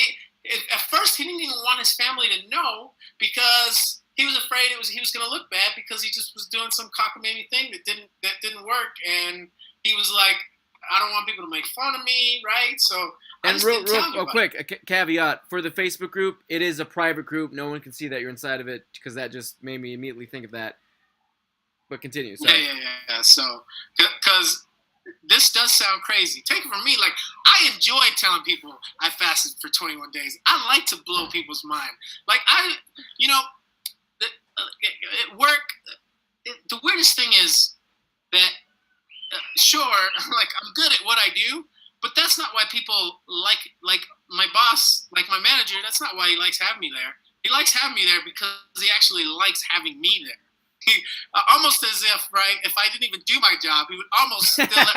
at first he didn't even want his family to know because he was afraid he was going to look bad because he just was doing some cockamamie thing that didn't work, and he was like, I don't want people to make fun of me, right? So real quick, a caveat for the Facebook group: it is a private group. No one can see that you're inside of it because that just made me immediately think of that. But continue. Sorry. Yeah. So because this does sound crazy. Take it from me, like I enjoy telling people I fasted for 21 days. I like to blow people's mind. Like at work, the weirdest thing is that sure, like I'm good at what I do, but that's not why people like my boss, like my manager. That's not why he likes having me there. He likes having me there because he actually likes having me there. Almost as if, right, if I didn't even do my job, he would almost still let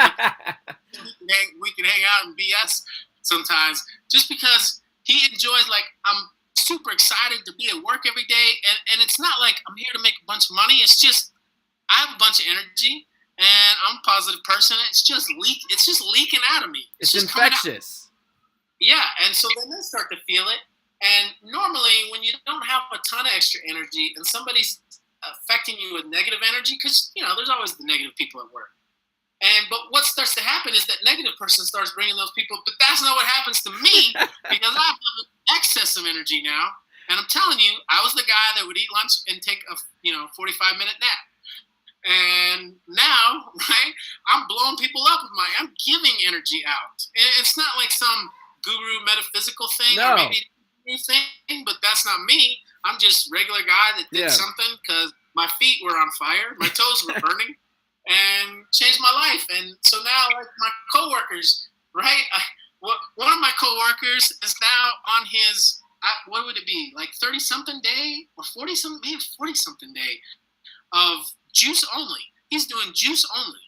me we can hang out and BS sometimes, just because he enjoys, like, super excited to be at work every day. And it's not like I'm here to make a bunch of money. It's just I have a bunch of energy, and I'm a positive person. It's just leaking out of me. It's just infectious. Yeah, and so then I start to feel it. And normally, when you don't have a ton of extra energy, and somebody's affecting you with negative energy, because there's always the negative people at work. But what starts to happen is that negative person starts bringing those people. But that's not what happens to me because I have an excess of energy now. And I'm telling you, I was the guy that would eat lunch and take a 45-minute nap. And now, right, I'm blowing people up with I'm giving energy out. And it's not like some guru metaphysical thing or maybe a guru thing, but that's not me. I'm just a regular guy that did something because my feet were on fire, my toes were burning, and changed my life. And so now, like my coworkers, right? One of my coworkers is now on his, what would it be, like 30-something day or 40-something, maybe 40-something day of juice only. He's doing juice only.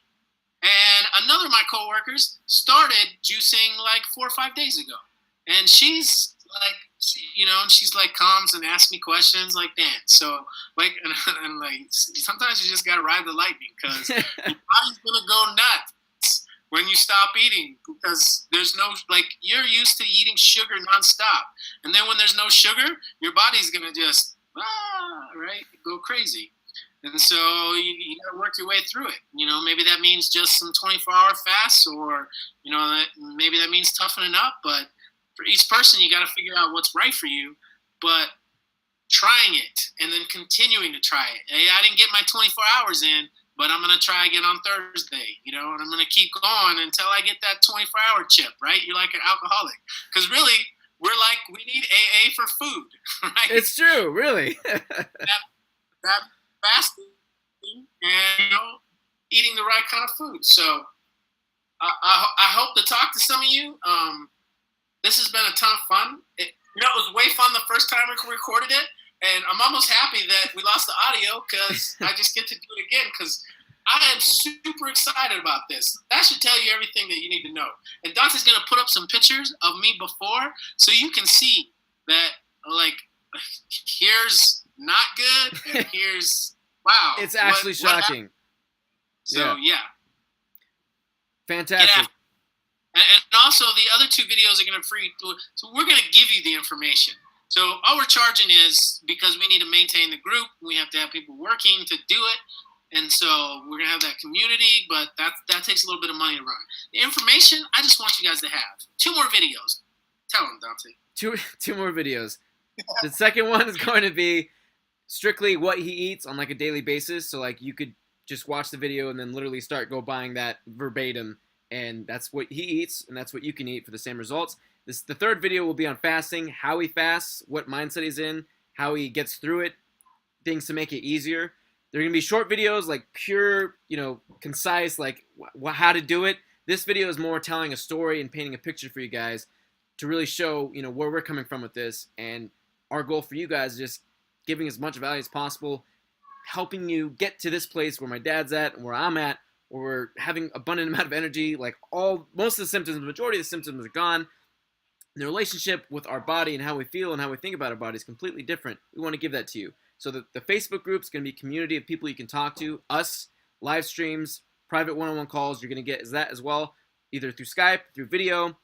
And another of my coworkers started juicing like 4 or 5 days ago. And she's like, she's like comes and asks me questions like that. So like, and like sometimes you just gotta ride the lightning because your body's gonna go nuts when you stop eating because there's no you're used to eating sugar nonstop, and then when there's no sugar, your body's gonna just go crazy. And so you got to work your way through it. Maybe that means just some 24-hour fasts or, maybe that means toughening up. But for each person, you got to figure out what's right for you. But trying it and then continuing to try it. Hey, I didn't get my 24 hours in, but I'm going to try again on Thursday, and I'm going to keep going until I get that 24-hour chip, right? You're like an alcoholic. Because really, we need AA for food, right? It's true, really. that fasting and eating the right kind of food. So I hope to talk to some of you. This has been a ton of fun. It was way fun the first time we recorded it, and I'm almost happy that we lost the audio because I just get to do it again because I am super excited about this. That should tell you everything that you need to know. And Dante's going to put up some pictures of me before so you can see that, here's not good and here's wow. It's actually shocking. So yeah. Fantastic. And also the other 2 videos are going to free. So we're going to give you the information. So all we're charging is because we need to maintain the group. We have to have people working to do it. And so we're going to have that community, but that takes a little bit of money to run. The information, I just want you guys to have 2 more videos. Tell them, Dante. 2 more videos. The second one is going to be strictly what he eats on like a daily basis. So like you could just watch the video and then literally go buying that verbatim, and that's what he eats and that's what you can eat for the same results. The third video will be on fasting, how he fasts, what mindset he's in, how he gets through it, things to make it easier. They're going to be short videos, like pure, concise, like how to do it. This video is more telling a story and painting a picture for you guys to really show, where we're coming from with this. And our goal for you guys is just giving as much value as possible, helping you get to this place where my dad's at and where I'm at, where we're having abundant amount of energy. Like most of the symptoms, the majority of the symptoms are gone. And the relationship with our body and how we feel and how we think about our body is completely different. We want to give that to you. So the Facebook group is going to be a community of people you can talk to, us, live streams, private one-on-one calls. You're going to get that as well, either through Skype, through video,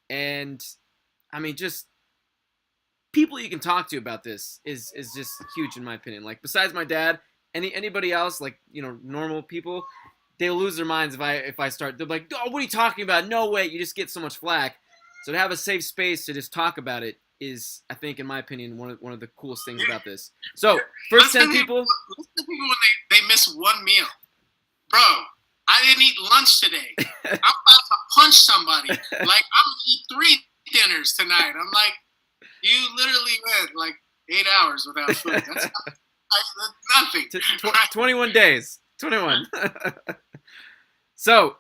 and just people you can talk to about this is just huge in my opinion. Like besides my dad, anybody else, like normal people, they'll lose their minds if I start. They're like, "Oh, what are you talking about? No way!" You just get so much flack. So to have a safe space to just talk about it is, I think, in my opinion, one of the coolest things about this. So first 10 people. Listen to people when they miss one meal, bro. I didn't eat lunch today. I'm about to punch somebody. Like I'm gonna eat 3 dinners tonight. I'm like, you literally went like 8 hours without food. That's nothing. 21 days. 21. So,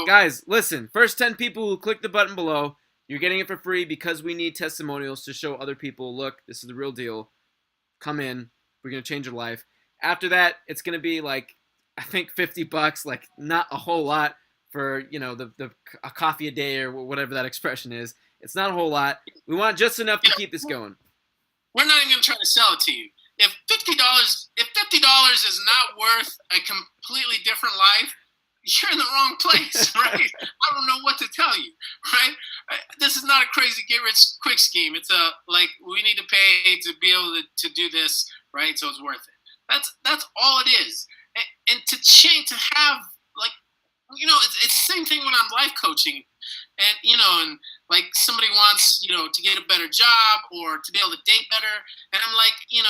guys, listen. First 10 people who click the button below, you're getting it for free because we need testimonials to show other people, look, this is the real deal. Come in. We're going to change your life. After that, it's going to be like, I think $50, like not a whole lot for, a coffee a day or whatever that expression is. It's not a whole lot. We want just enough to keep this going. we're not even going to try to sell it to you. If $50 is not worth a completely different life, you're in the wrong place, right? I don't know what to tell you, right? This is not a crazy get rich quick scheme. It's a like we need to pay to be able to do this, right? So it's worth it. That's all it is. And to change, to have like, it's the same thing when I'm life coaching, and and like somebody wants to get a better job or to be able to date better, and I'm like and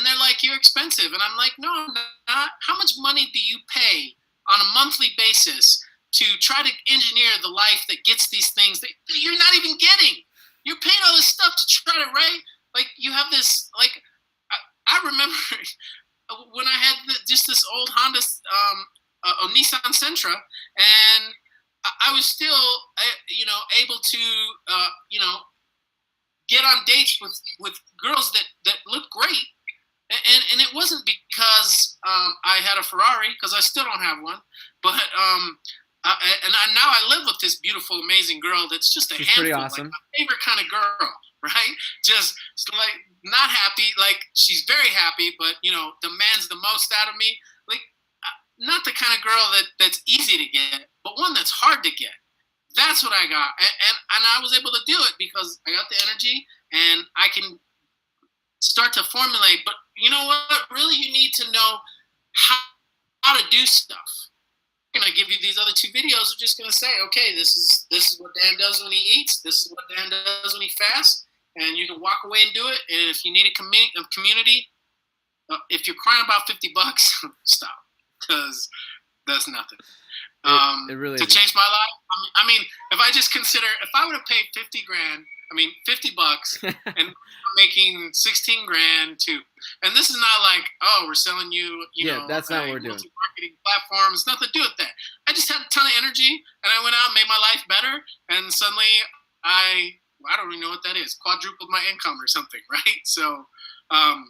they're like, you're expensive, and I'm like, no, I'm not. How much money do you pay on a monthly basis to try to engineer the life that gets these things that you're not even getting? You're paying all this stuff to try to write. Like you have this, like I remember when I had just this old Honda, Nissan Sentra, and I was still, able to, get on dates with girls that looked great. And it wasn't because I had a Ferrari, because I still don't have one, but now I live with this beautiful, amazing girl that's just a She's handful, pretty awesome. like my favorite kind of girl, right? Just like not happy, like she's very happy, but demands the most out of me. Like not the kind of girl that's easy to get, but one that's hard to get. That's what I got, and I was able to do it because I got the energy, and I can start to formulate. But you know what? Really, you need to know how to do stuff. I'm gonna give you these other two videos. I'm just gonna say, okay, this is what Dan does when he eats. This is what Dan does when he fasts, and you can walk away and do it. And if you need a community, if you're crying about $50, stop, because that's nothing. It really to change my life. I mean, if I just consider, if I would have paid $50 and making 16 grand too. And this is not like, oh, we're selling you, that's not what we're doing. Marketing platforms, nothing to do with that. I just had a ton of energy, and I went out and made my life better, and suddenly I don't even know what that is, quadrupled my income or something, right? So, I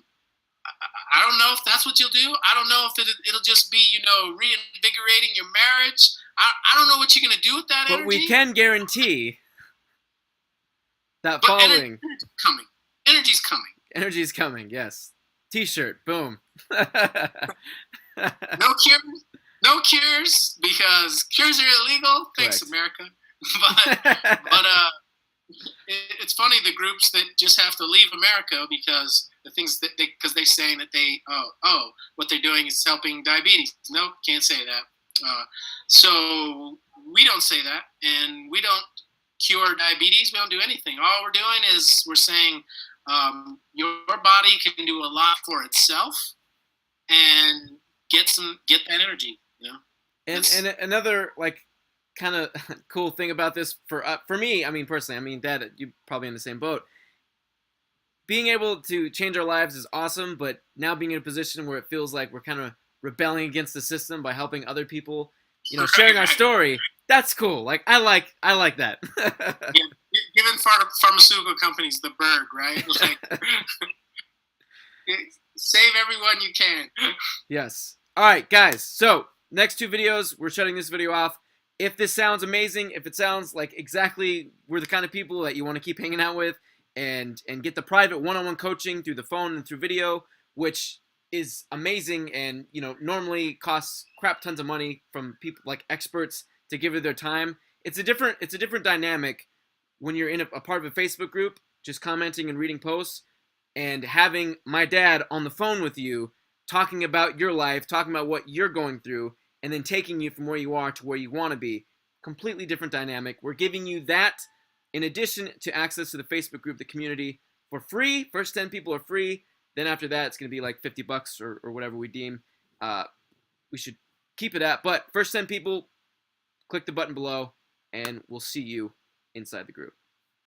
don't know if that's what you'll do. I don't know if it'll just be, reinvigorating your marriage. I don't know what you're going to do with that energy. But we can guarantee that following. Energy's coming. Energy's coming, yes. T-shirt, boom. No cures, because cures are illegal. Thanks, America. But it's funny, the groups that just have to leave America because the things that because they're saying that what they're doing is helping diabetes. Nope, can't say that. So we don't say that, and we don't cure diabetes. We don't do anything. All we're doing is we're saying your body can do a lot for itself and get that energy. And another kind of cool thing about this for me, I mean personally, I mean Dad, you're probably in the same boat. Being able to change our lives is awesome, but now being in a position where it feels like we're kind of rebelling against the system by helping other people, sharing our story, that's cool. Like I like that. Giving pharmaceutical companies the bird, right? Like, save everyone you can. Yes. All right, guys. So next two videos, we're shutting this video off. If this sounds amazing, if it sounds like exactly we're the kind of people that you want to keep hanging out with and get the private one-on-one coaching through the phone and through video, which is amazing and normally costs crap tons of money from people like experts to give it their time. It's a different dynamic when you're in a part of a Facebook group just commenting and reading posts and having my dad on the phone with you talking about your life, talking about what you're going through, and then taking you from where you are to where you want to be. Completely different dynamic. We're giving you that in addition to access to the Facebook group, the community, for free. First 10 people are free. Then after that, it's going to be like $50 or whatever we deem we should keep it at. But first 10 people, click the button below, and we'll see you inside the group.